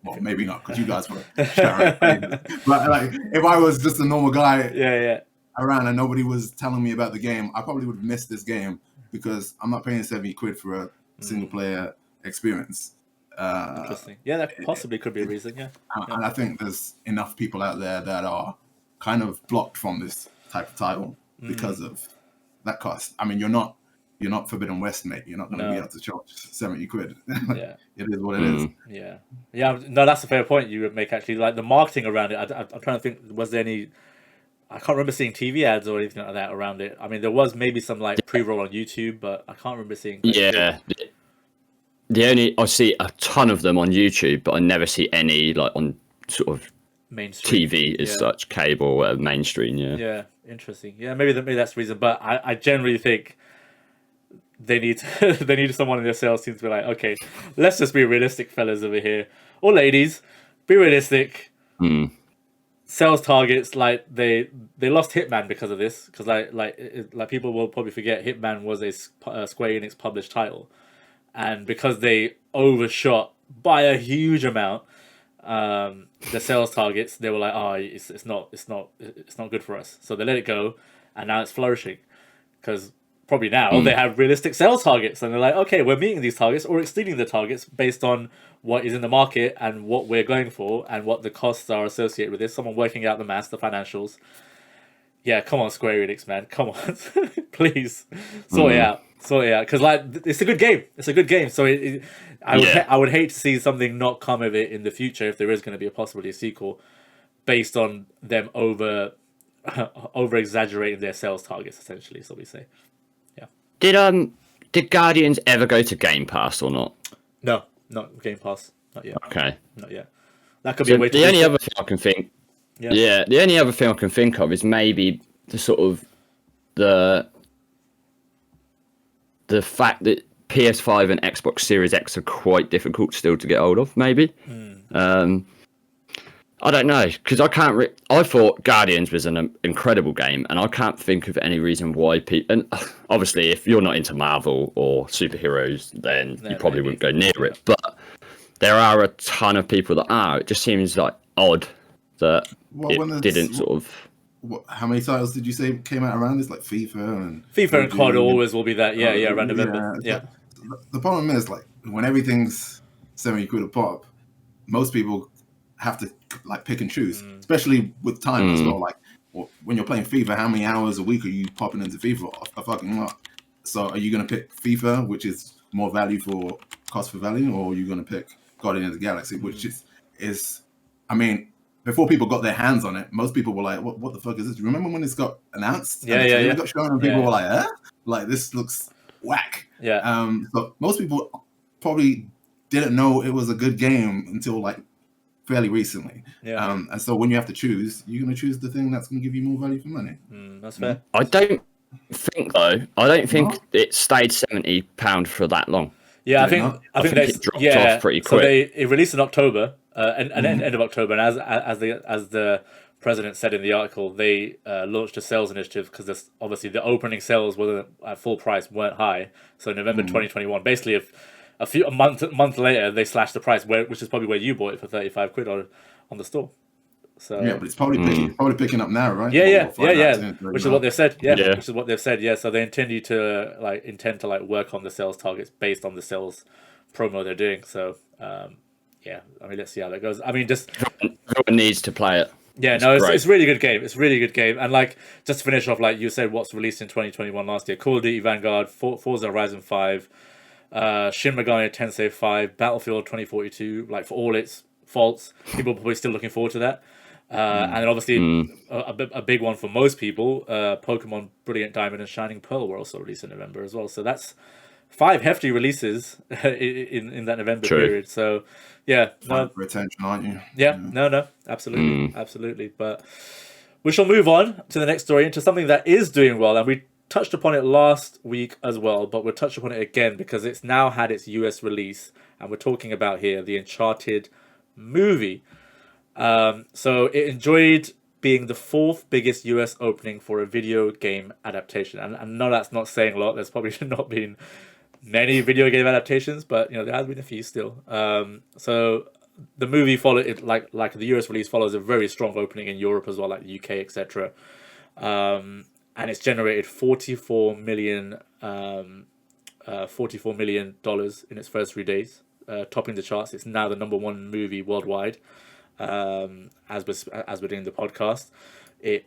Well, maybe not because you guys were sharing. But like, if I was just a normal guy around and nobody was telling me about the game, I probably would have missed this game because I'm not paying 70 quid for a single player experience. Interesting. Yeah, that possibly could be a reason. Yeah. And I think there's enough people out there that are kind of blocked from this type of title because of that cost. I mean, you're not Forbidden West, mate. You're not going to be able to charge 70 quid. Yeah. It is what it is. Yeah. No, that's a fair point you would make. Actually, like the marketing around it. I'm trying to think. Was there any? I can't remember seeing TV ads or anything like that around it. I mean, there was maybe some like pre-roll on YouTube, but I can't remember seeing. I see a ton of them on YouTube, but I never see any like on sort of mainstream TV as such, cable or mainstream. Yeah, interesting. Yeah, maybe that's the reason. But I generally think they need someone in their sales team to be like, okay, let's just be realistic, fellas over here, or ladies, be realistic. Sales targets, like they lost Hitman because of this, because like people will probably forget Hitman was a Square Enix published title. And because they overshot by a huge amount the sales targets, they were like, "Oh, it's not good for us." So they let it go, and now it's flourishing because probably now they have realistic sales targets, and they're like, "Okay, we're meeting these targets or exceeding the targets based on what is in the market and what we're going for and what the costs are associated with this." Someone working out the maths, the financials. Yeah, come on, Square Enix, man, come on, please sort it out. Because like it's a good game. So I would hate to see something not come of it in the future if there is going to be a possibility sequel based on them over exaggerating their sales targets, essentially. So we say, yeah. Did Guardians ever go to Game Pass or not? No, not Game Pass, not yet. Okay, not yet. That could be a way to. The only other thing I can think, the only other thing I can think of is maybe the sort of the fact that PS5 and Xbox Series X are quite difficult still to get hold of. Maybe. I don't know, because I can't. I thought Guardians was an incredible game, and I can't think of any reason why people. And obviously, if you're not into Marvel or superheroes, then you probably wouldn't go near it. But there are a ton of people that are. It just seems like odd that it didn't sort of. How many titles did you say came out around this? Like FIFA and COD always will be that. Yeah, around November. Yeah. The problem is, like, when everything's £70 a pop, most people have to like pick and choose, especially with time as well. Like, when you're playing FIFA, how many hours a week are you popping into FIFA? A fucking lot. So are you going to pick FIFA, which is more value for cost for value, or are you going to pick Guardians of the Galaxy, which is I mean, before people got their hands on it, most people were like, what the fuck is this? Remember when this got announced? Yeah. Got shown and people were like, like, this looks whack. Yeah. So most people probably didn't know it was a good game until like fairly recently. Yeah. And so when you have to choose, you're going to choose the thing that's going to give you more value for money. That's fair. I don't think it stayed £70 for that long. Yeah, I think it dropped off pretty quick. So it released in October, end of October, and as the president said in the article, they launched a sales initiative because obviously the opening sales were at full price weren't high. So November 2021, basically, if a month later they slashed the price, which is probably where you bought it for £35 on the store. So yeah, but it's probably picking up now, right? Yeah. Which is what they've said. Yeah, which is what they've said. Yeah, so they intend to work on the sales targets based on the sales promo they're doing. So yeah, I mean, let's see how that goes. I mean, just everyone needs to play it. Yeah, it's a really good game. It's a really good game. And like, just to finish off, like you said, what's released in 2021 last year: Call of Duty Vanguard, Forza Horizon 5, Shin Megami Tensei 5, Battlefield 2042. Like, for all its faults, people are probably still looking forward to that. And then obviously a big one for most people, Pokemon Brilliant Diamond and Shining Pearl were also released in November as well. So that's 5 hefty releases in that November period. So yeah, for attention, aren't you? Yeah, no, absolutely. But we shall move on to the next story, into something that is doing well, and we touched upon it last week as well, but we'll touch upon it again because it's now had its US release, and we're talking about here the Uncharted movie. So it enjoyed being the 4th biggest US opening for a video game adaptation. And no, that's not saying a lot. There's probably not been many video game adaptations, but there has been a few still. So the movie followed it, like the US release follows a very strong opening in Europe as well, like the UK, etc. And it's generated $44 million in its first 3 days, topping the charts. It's now the #1 movie worldwide. As we're doing the podcast, it's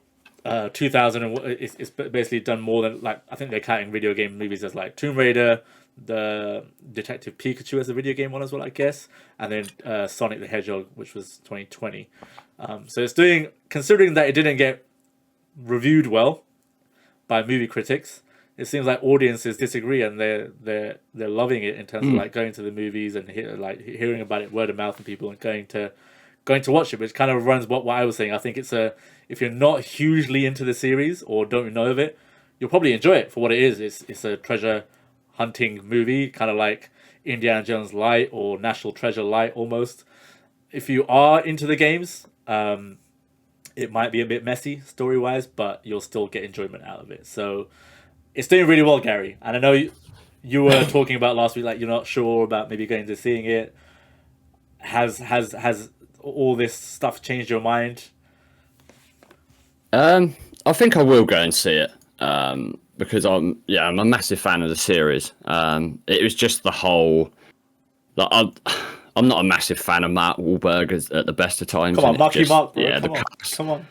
basically done more than, like, I think they're counting video game movies as like Tomb Raider, the Detective Pikachu as a video game one as well, I guess, and then Sonic the Hedgehog, which was 2020. So it's doing, considering that it didn't get reviewed well by movie critics, it seems like audiences disagree, and they're loving it in terms of like going to the movies and hearing about it word of mouth from people and going to watch it, which kind of runs what I was saying. I think if you're not hugely into the series or don't know of it, you'll probably enjoy it for what it is. It's a treasure hunting movie, kind of like Indiana Jones Light or National Treasure Light almost. If you are into the games, it might be a bit messy story-wise, but you'll still get enjoyment out of it. So it's doing really well, Gary. And I know you were talking about last week, like, you're not sure about maybe going to seeing it. Has all this stuff changed your mind? I think I will go and see it, because I'm a massive fan of the series. It was just the whole, like, I'm not a massive fan of Mark Wahlberg at the best of times. Come on, Marky Mark, bro. Yeah, come on.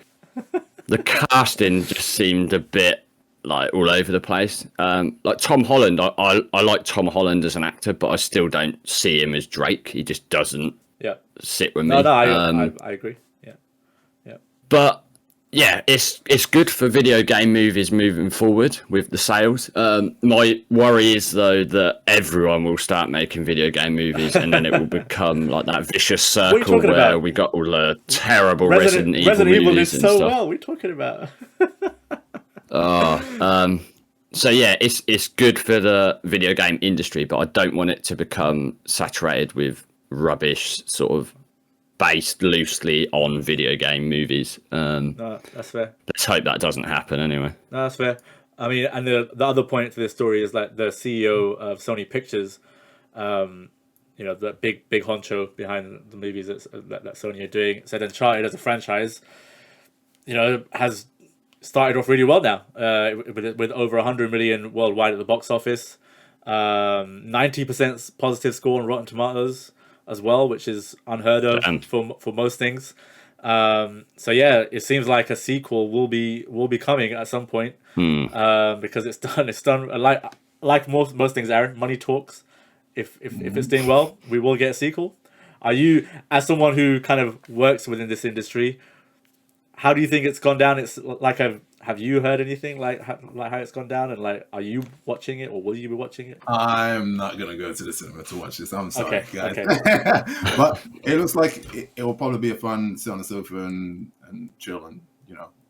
The casting just seemed a bit like all over the place. Like Tom Holland, I like Tom Holland as an actor, but I still don't see him as Drake. He just doesn't sit with me. No, I agree. Yeah. But Yeah, it's good for video game movies moving forward with the sales. My worry is though that everyone will start making video game movies, and then it will become like that vicious circle where about? we got all the terrible Resident Evil Evil movies is and so stuff. well. What are you talking about? So yeah, it's good for the video game industry, but I don't want it to become saturated with rubbish, sort of based loosely on video game movies. No, that's fair. Let's hope that doesn't happen anyway. No, that's fair. I mean, and the other point to this story is like the CEO of Sony Pictures, the big honcho behind the movies that Sony are doing, said Uncharted as a franchise, has started off really well now, with over 100 million worldwide at the box office, 90% positive score on Rotten Tomatoes as well, which is unheard of for most things. So yeah, it seems like a sequel will be coming at some point, because it's done like most things, Aaron. Money talks. If it's doing well, we will get a sequel. Are you, as someone who kind of works within this industry, how do you think it's gone down? It's like, have you heard anything like how it's gone down, and like, are you watching it or will you be watching it? I'm not gonna go to the cinema to watch this. I'm sorry, guys. Okay. But it looks like it will probably be a fun sit on the sofa and chill and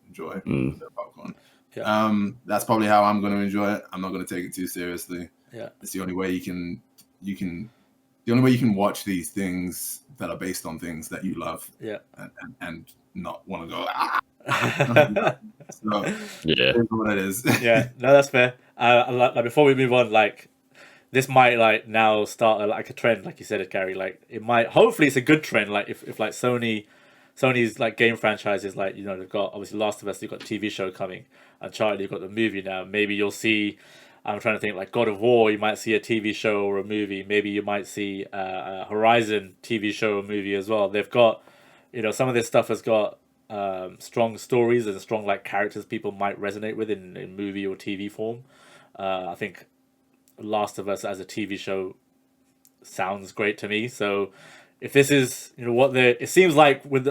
enjoy the popcorn. Yeah. That's probably how I'm going to enjoy it. I'm not going to take it too seriously. Yeah. It's the only way you can the only way you can watch these things that are based on things that you love. Yeah. And not want to go. So yeah, it's what it is. Yeah, no, that's fair. Like before we move on, like this might like now start like a trend, like you said, Gary. Like it might. Hopefully, it's a good trend. Like if like Sony's like game franchises, like they've got obviously Last of Us, they've got a TV show coming, Uncharted, you've got the movie now. Maybe you'll see. I'm trying to think, like God of War, you might see a TV show or a movie. Maybe you might see a Horizon TV show or movie as well. They've got, some of this stuff has got strong stories and strong like characters people might resonate with in movie or TV form. I think Last of Us as a TV show sounds great to me. So if this is what it seems like with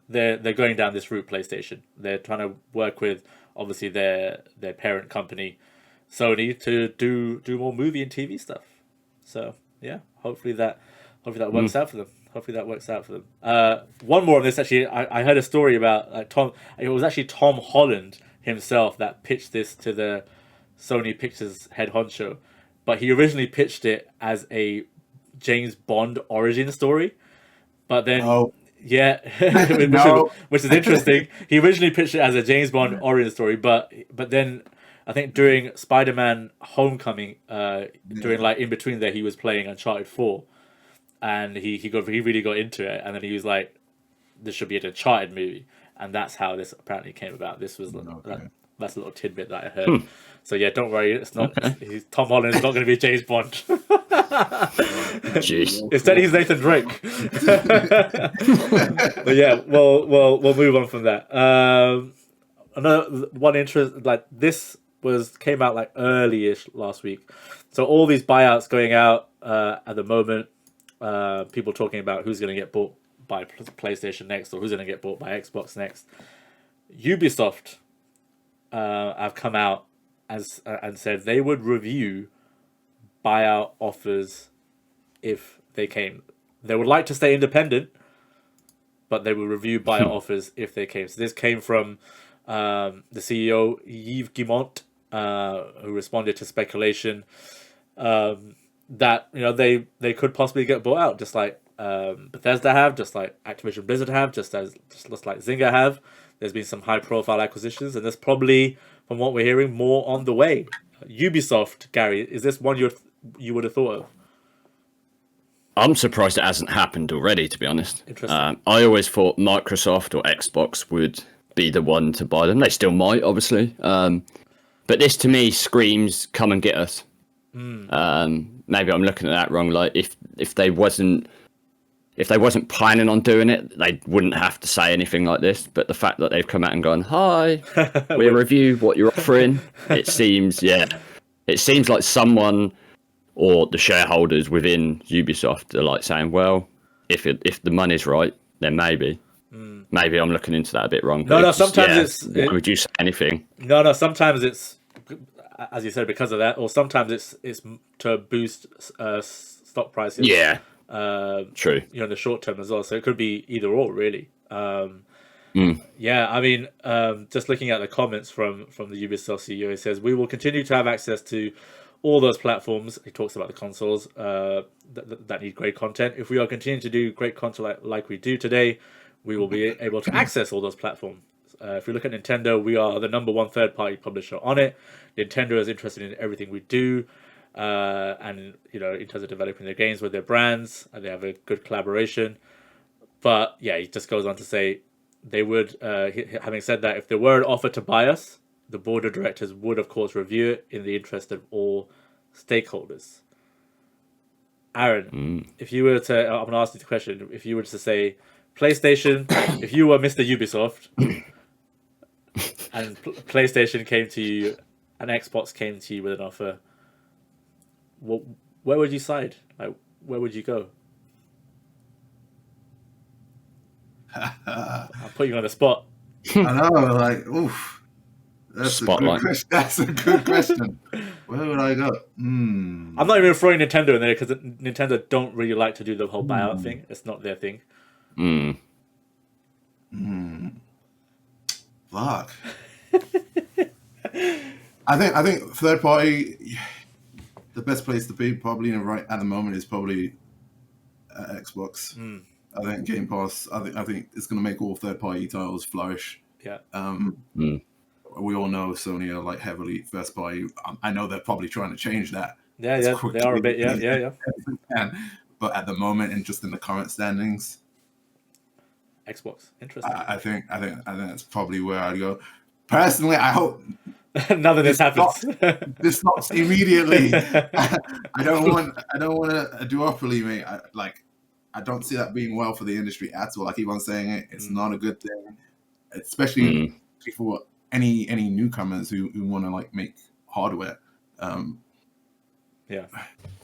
they're going down this route. PlayStation, they're trying to work with obviously their parent company Sony to do more movie and TV stuff. So yeah, hopefully that works out for them. Hopefully that works out for them. One more on this, actually, I heard a story about Tom. It was actually Tom Holland himself that pitched this to the Sony Pictures head honcho, but he originally pitched it as a James Bond origin story. But then, which is interesting. He originally pitched it as a James Bond origin story, but then I think during Spider-Man Homecoming, during like in between there, he was playing Uncharted 4. And he really got into it, and then he was like, "This should be an Uncharted movie," and that's how this apparently came about. This was that's a little tidbit that I heard. So yeah, don't worry, it's not. Okay. Tom Holland's not going to be James Bond. Jeez. Instead, he's Nathan Drake. But yeah, we'll move on from that. Another one interest, like this came out like early-ish last week. So all these buyouts going out at the moment. People talking about who's going to get bought by PlayStation next or who's going to get bought by Xbox next. Ubisoft have come out and said they would review buyout offers if they came. They would like to stay independent, but they will review buyout offers if they came. So this came from the CEO Yves Guillemot, who responded to speculation that they could possibly get bought out, just like Bethesda have, just like Activision Blizzard have, just like Zynga have. There's been some high profile acquisitions, and there's probably, from what we're hearing, more on the way. Ubisoft, Gary, is this one you would have thought of? I'm surprised it hasn't happened already, to be honest. Interesting. I always thought Microsoft or Xbox would be the one to buy them. They still might, obviously, but this to me screams "come and get us." Maybe I'm looking at that wrong. Like if they wasn't planning on doing it, they wouldn't have to say anything like this. But the fact that they've come out and gone, "Hi, we'll review what you're offering," it seems like someone or the shareholders within Ubisoft are like saying, "Well, if the money's right, then maybe." Maybe I'm looking into that a bit wrong. No, sometimes why would you say anything? No, sometimes it's, as you said, because of that, or sometimes it's to boost stock prices. Yeah, true. In the short term as well. So it could be either or, really. Yeah, I mean, just looking at the comments from the Ubisoft CEO, he says, we will continue to have access to all those platforms. He talks about the consoles that need great content. If we are continuing to do great content like we do today, we will be able to access all those platforms. If we look at Nintendo, we are the number one third-party publisher on it. Nintendo is interested in everything we do, and in terms of developing their games with their brands, and they have a good collaboration. But yeah, he just goes on to say they would, having said that, if there were an offer to buy us, the board of directors would, of course, review it in the interest of all stakeholders. Aaron, if you were to, I'm going to ask you the question, if you were to say, PlayStation, if you were Mr. Ubisoft, and PlayStation came to you, and Xbox came to you with an offer, where would you side? Like, where would you go? I'll put you on the spot. I know, like, oof. That's a good question. That's a good question. Where would I go? I'm not even throwing Nintendo in there because Nintendo don't really like to do the whole buyout thing. It's not their thing. Fuck. I think third party, the best place to be probably right at the moment is probably Xbox. I think Game Pass. I think it's going to make all third party titles flourish. Yeah. We all know Sony are like heavily first party. I know they're probably trying to change that. Yeah, they are a bit. Yeah. But at the moment, and just in the current standings, Xbox. Interesting. I think that's probably where I'd go. Personally, I hope none of this happens. This stops immediately. I don't want a duopoly, mate. I don't see that being well for the industry at all. I keep on saying it. It's not a good thing, especially for any newcomers who want to like make hardware. Yeah,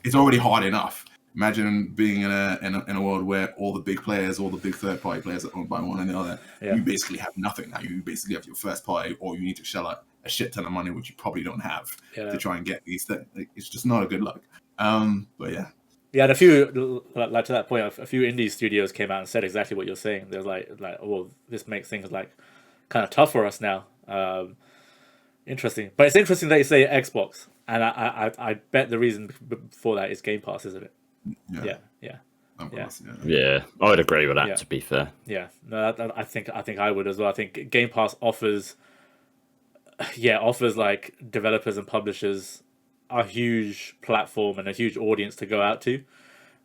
it's already hard enough. Imagine being in a world where all the big players, all the big third party players are owned by one another. Yeah. You basically have nothing now. You basically have your first party, or you need to shell out a shit ton of money, which you probably don't have to try and get these things. It's just not a good look. But yeah. Yeah, and a few, like to that point, a few indie studios came out and said exactly what you're saying. They're like, oh, this makes things like kind of tough for us now. Interesting, but it's interesting that you say Xbox, and I bet the reason for that is Game Pass, isn't it? Yeah. Of course, yeah. I would agree with that. To be fair, yeah. No, I think I would as well. I think Game Pass offers like developers and publishers a huge platform and a huge audience to go out to.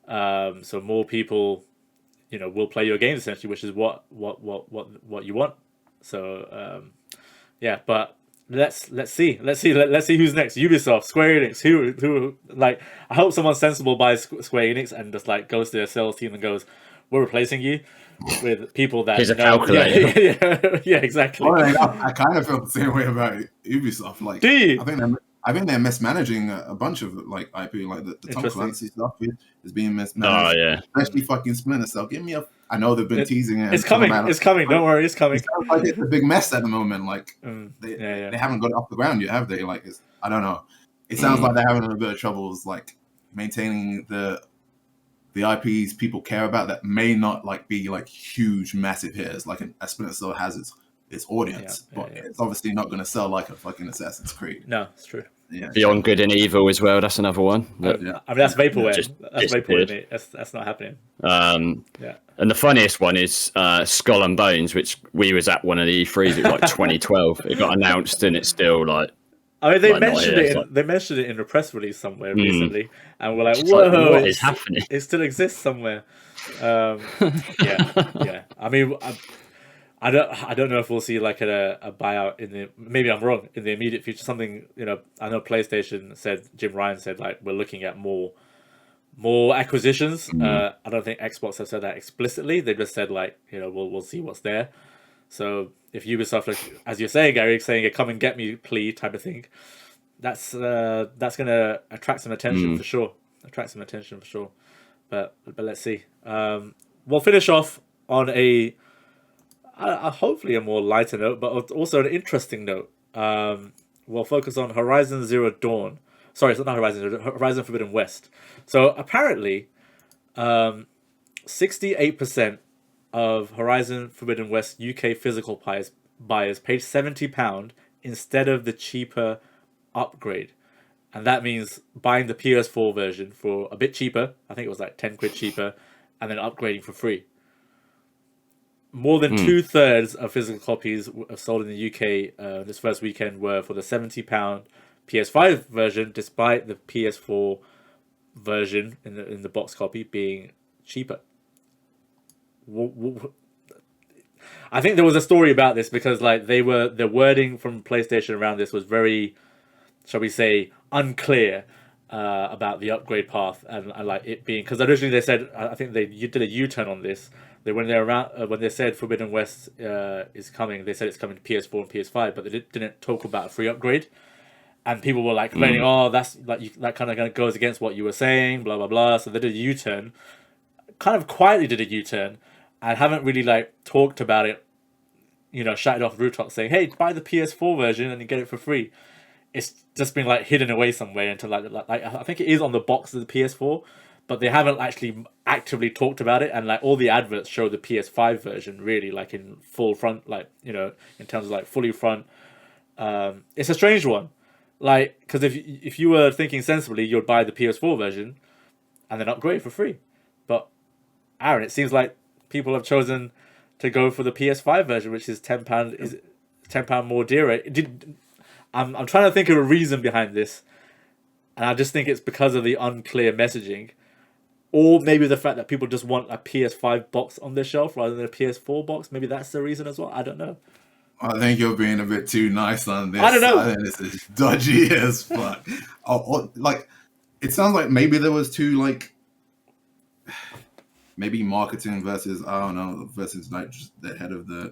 So more people, will play your games essentially, which is what you want. So but let's see who's next. Ubisoft, Square Enix, who like, I hope someone sensible buys Square Enix and just like goes to their sales team and goes, we're replacing you with people that here's a calculator. Yeah, exactly. Well, I kind of feel the same way about Ubisoft. Like, do you? I think they're mismanaging a bunch of like IP, like the Tom Clancy stuff is being mismanaged. Oh yeah, especially fucking Splinter Cell. Give me a. I know they've been teasing it. It's coming. It's coming. Don't worry, it's coming. It sounds like it's a big mess at the moment. Like they haven't got it off the ground yet, have they? Like I don't know. It sounds like they're having a bit of troubles, like maintaining the IPs people care about that may not like be like huge, massive hitters. Like a Splinter Cell has its audience, but it's obviously not going to sell like a fucking Assassin's Creed. No, it's true. Yeah, Beyond Good and Evil as well. That's another one. I mean, that's vaporware. That's vaporware. Mate. That's not happening. And the funniest one is Skull and Bones, which we was at one of the E3s in like 2012. It got announced, and it's still like. I mean, they mentioned it. They mentioned it in a press release somewhere recently, and we're like, "Whoa, what is happening? It still exists somewhere." Yeah. I mean, I don't know if we'll see like a buyout in the, maybe I'm wrong, in the immediate future. Something, I know PlayStation said, Jim Ryan said, like, we're looking at more acquisitions. I don't think Xbox have said that explicitly. They just said like, we'll see what's there. So if Ubisoft, as you're saying, Gary, saying a come and get me plea type of thing, that's gonna attract some attention for sure. But let's see. We'll finish off on a hopefully a more lighter note, but also an interesting note. We'll focus on Horizon Zero Dawn. Sorry, it's not Horizon, Horizon Forbidden West. So apparently, 68% of Horizon Forbidden West UK physical buyers paid £70 instead of the cheaper upgrade. And that means buying the PS4 version for a bit cheaper. I think it was like 10 quid cheaper, and then upgrading for free. More than 2/3 of physical copies sold in the UK this first weekend were for the £70 PS5 version, despite the PS4 version in the box copy being cheaper. I think there was a story about this because like the wording from PlayStation around this was very, shall we say, unclear about the upgrade path and like it being, because originally they said, I think they did a U-turn on this. When they said Forbidden West is coming, they said it's coming to PS4 and PS5, but they didn't talk about a free upgrade. And people were like complaining, oh, that's like that kind of goes against what you were saying, blah blah blah. So they did a U-turn, kind of quietly did a U-turn, and haven't really like talked about it. Shouted off rooftops saying, "Hey, buy the PS4 version and you get it for free." It's just been like hidden away somewhere until like I think it is on the box of the PS4, but they haven't actually actively talked about it. And like all the adverts show the PS5 version really like in full front, like in terms of like fully front. It's a strange one, like because if you were thinking sensibly, you'd buy the PS4 version and then upgrade for free. But Aaron, it seems like people have chosen to go for the PS5 version, which is £10 more dearer. I'm trying to think of a reason behind this, and I just think it's because of the unclear messaging, or maybe the fact that people just want a PS5 box on their shelf rather than a PS4 box. Maybe that's the reason as well. I don't know. I think you're being a bit too nice on this. I don't know. I think this is dodgy as fuck. Like, it sounds like maybe there was two like. Maybe marketing versus like just the head of the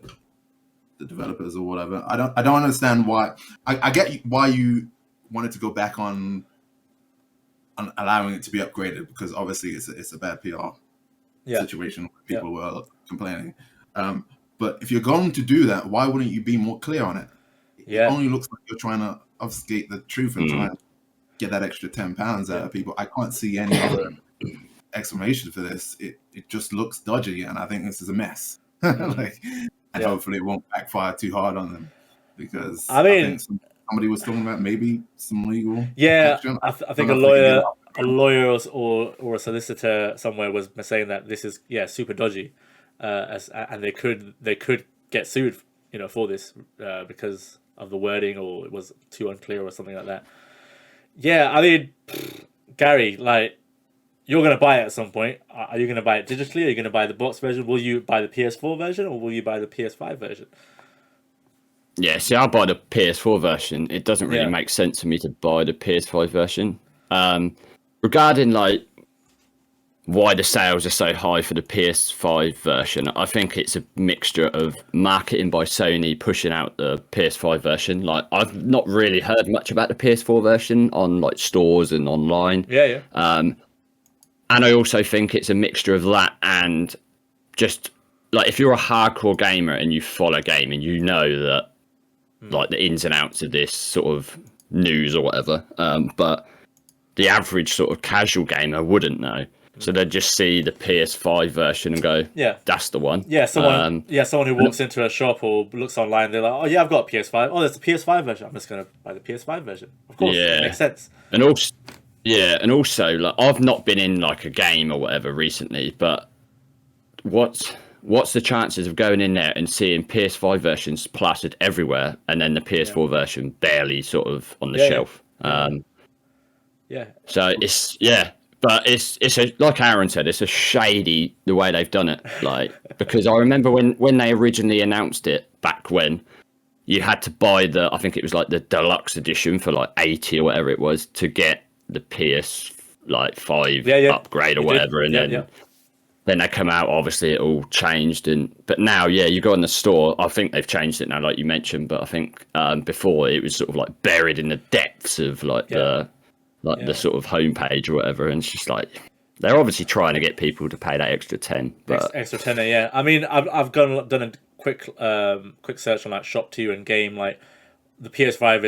developers or whatever. I don't understand why. I get why you wanted to go back on allowing it to be upgraded, because obviously it's a bad PR situation. People were complaining. But if you're going to do that, why wouldn't you be more clear on it? It only looks like you're trying to obfuscate the truth and try and get that extra £10 out of people. I can't see any other explanation for this. It just looks dodgy, and I think this is a mess. Hopefully it won't backfire too hard on them, because I think somebody was talking about maybe some legal protection. I think a lawyer or a solicitor somewhere was saying that this is super dodgy, and they could get sued for this because of the wording, or it was too unclear or something like that. I mean, Gary, like, you're going to buy it at some point. Are you going to buy it digitally? Are you going to buy the box version? Will you buy the PS4 version, or will you buy the PS5 version? Yeah, see, I'll buy the PS4 version. It doesn't really make sense for me to buy the PS5 version. Regarding like why the sales are so high for the PS5 version, I think it's a mixture of marketing by Sony pushing out the PS5 version. Like, I've not really heard much about the PS4 version on like stores and online. And I also think it's a mixture of that and just like, if you're a hardcore gamer and you follow gaming, you know that like the ins and outs of this sort of news or whatever. But the average sort of casual gamer wouldn't know. So they'd just see the PS5 version and go, that's the one. Someone who walks into a shop or looks online, they're like, oh yeah, I've got a PS5. Oh, there's a PS5 version. I'm just going to buy the PS5 version. Of course, it makes sense. And also, like, I've not been in like a game or whatever recently, but what's the chances of going in there and seeing PS5 versions plastered everywhere, and then the PS4 version barely sort of on the shelf? So but it's like Aaron said, it's a shady the way they've done it. Like, because I remember when they originally announced it back when, you had to buy I think it was like the deluxe edition for like 80 or whatever it was to get the PS like 5 upgrade or whatever, and then they come out, obviously it all changed, but now you go in the store, I think they've changed it now like you mentioned, but I think before it was sort of like buried in the depths of like the sort of homepage or whatever, and it's just like they're obviously trying to get people to pay that extra 10, but extra 10. I mean, I've done quick search on like Shop 2 and Game, like the PS5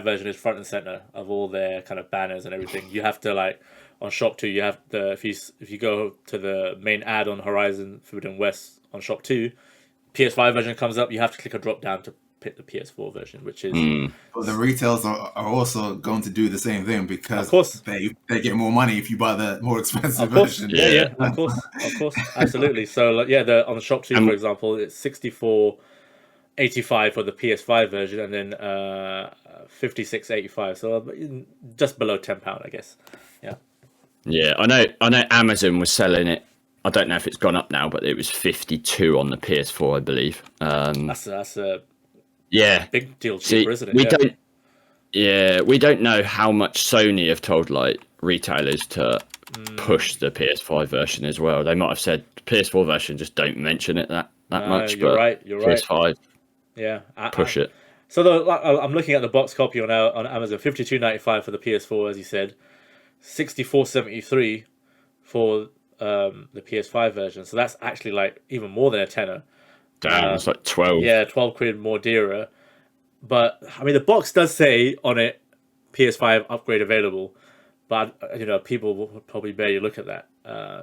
version is front and center of all their kind of banners and everything. You have to like on Shop 2, you have the if you go to the main ad on Horizon Forbidden West on Shop 2, PS5 version comes up. You have to click a drop down to pick the PS4 version, which is. But the retailers are also going to do the same thing because of course they get more money if you buy the more expensive of course. version. Yeah, of course, absolutely. So like, on the Shop 2, for example, it's 64.85 for the PS5 version, and then 56.85. So just below £10, I guess. Yeah. Yeah, I know. Amazon was selling it. I don't know if it's gone up now, but it was 52 on the PS4, I believe. That's a big deal cheaper, isn't it? We don't know how much Sony have told like retailers to push the PS5 version as well. They might have said PS4 version, just don't mention it that much. You're right. PS5, push it. So I'm looking at the box copy on Amazon, $52.95 for the PS4, as you said, $64.73 for the PS5 version. So that's actually like even more than a tenner. Damn, it's like 12. Yeah, 12 quid more dearer. But I mean, the box does say on it PS5 upgrade available, but people will probably barely look at that.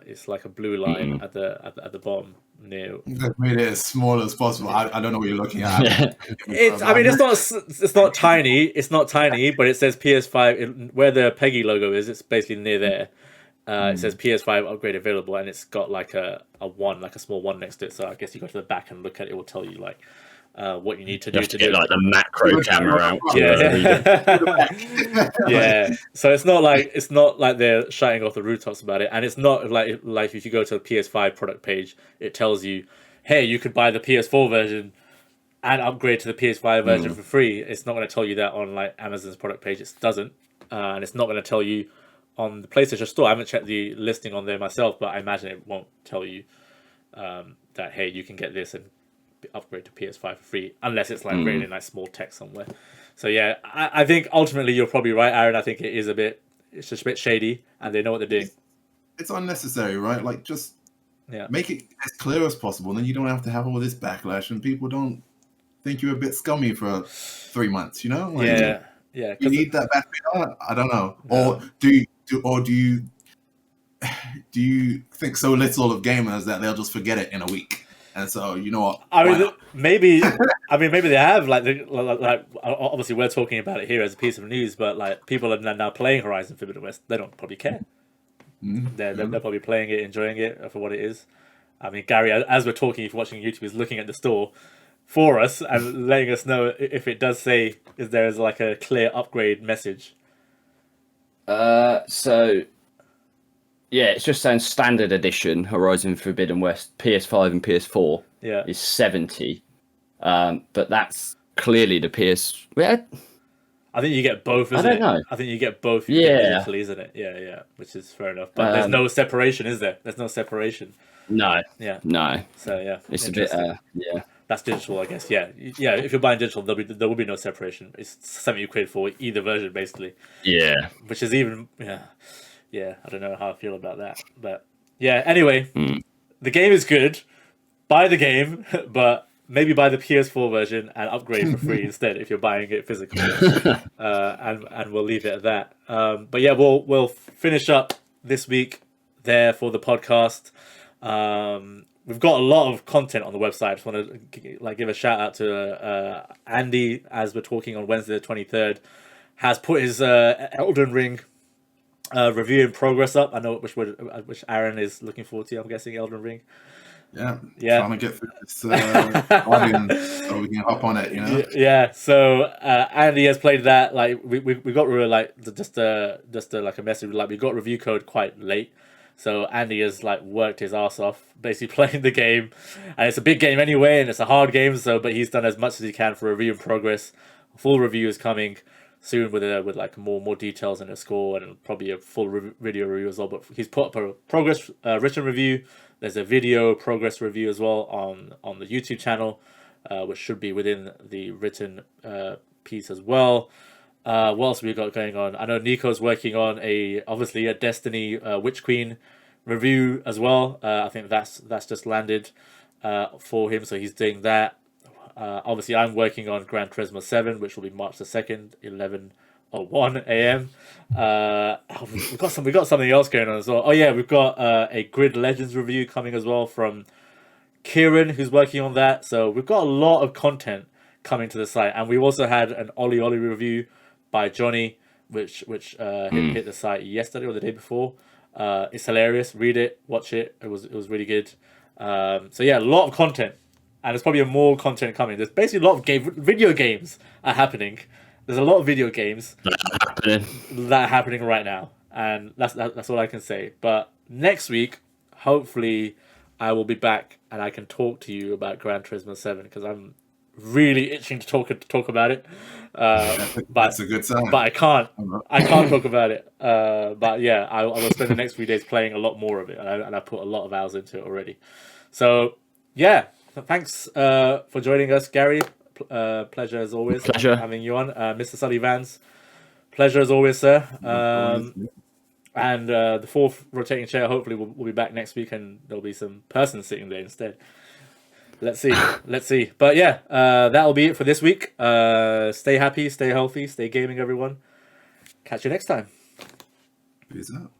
It's like a blue line at the bottom near. They've made it as small as possible. I don't know what you're looking at. It's not tiny. It's not tiny, but it says PS5 where the Peggy logo is. It's basically near there. It says PS5 upgrade available, and it's got like a one, like a small one next to it. So I guess you go to the back and look at it. It will tell you like what you need to do to get like the macro camera out. Yeah. So it's not like they're shouting off the rooftops about it, and it's not like if you go to the PS5 product page, it tells you, hey, you could buy the PS4 version and upgrade to the PS5 version for free. It's not going to tell you that on like Amazon's product page. It doesn't, and it's not going to tell you on the PlayStation Store. I haven't checked the listing on there myself, but I imagine it won't tell you that, hey, you can get this and upgrade to PS5 for free, unless it's like really nice small text somewhere. So yeah, I think ultimately you're probably right, Aaron. I think it's just a bit shady, and they know what they're doing. It's unnecessary, right? Like just make it as clear as possible, then you don't have to have all this backlash, and people don't think you're a bit scummy for 3 months. Like, yeah. You need that battery on? I don't know. No. Or do you think so little of gamers that they'll just forget it in a week? And so you know what? Maybe they have like obviously we're talking about it here as a piece of news, but like people are now playing Horizon Forbidden West. They don't probably care. They're probably playing it, enjoying it for what it is. I mean, Gary, as we're talking, if you're watching YouTube, is looking at the store for us and letting us know if it does say if there is like a clear upgrade message. So it's just saying standard edition Horizon Forbidden West PS5 and PS4 is 70, but that's clearly the PS. I think you get both. I don't know. I think you get both. Digitally, isn't it? Yeah, which is fair enough. But there's no separation, is there? There's no separation. No. Yeah. No. So it's a bit. That's digital, I guess. Yeah. If you're buying digital, there will be no separation. It's 70 quid for either version, basically. Yeah. Which is even I don't know how I feel about that, but yeah. Anyway, the game is good. Buy the game, but maybe buy the PS4 version and upgrade for free instead if you're buying it physically. And we'll leave it at that. But yeah, we'll finish up this week there for the podcast. We've got a lot of content on the website. I just want to give a shout out to Andy, as we're talking on Wednesday the 23rd, has put his Elden Ring review in progress up. I know which Aaron is looking forward to. I'm guessing Elden Ring. Yeah. Trying to get through this audience so we can hop on it. Yeah. So Andy has played that. Like we got like just a message. Like we got review code quite late. So Andy has like worked his ass off, basically playing the game, and it's a big game anyway, and it's a hard game. But he's done as much as he can for review in progress. A full review is coming soon with like more details and a score and probably a full video review as well. But he's put up a progress written review. There's a video progress review as well on the YouTube channel, which should be within the written piece as well. What else have we got going on? I know Nico's working on obviously a Destiny Witch Queen review as well. I think that's just landed. for him, so he's doing that. Obviously, I'm working on Gran Turismo 7, which will be March the 2nd, 11:01 a.m. We got something else going on as well. Oh yeah, we've got a Grid Legends review coming as well from Kieran, who's working on that. So we've got a lot of content coming to the site, and we also had an Ollie review by Johnny, which hit the site yesterday or the day before. It's hilarious. Read it, watch it. It was really good. So yeah, a lot of content, and there's probably more content coming. There's basically a lot of video games are happening. There's a lot of video games that are happening right now, and that's all I can say. But next week, hopefully, I will be back and I can talk to you about Gran Turismo 7 because I'm really itching to talk about it. But that's a good sign. But I can't talk about it. But yeah, I will spend the next few days playing a lot more of it, and I put a lot of hours into it already. So yeah, thanks for joining us, Gary. Pleasure as always. Pleasure having you on, Mr. Sully Vans. Pleasure as always, sir. And the fourth rotating chair hopefully will be back next week, and there'll be some person sitting there instead. Let's see. But yeah, that'll be it for this week. Stay happy, stay healthy, stay gaming, everyone. Catch you next time. Peace out.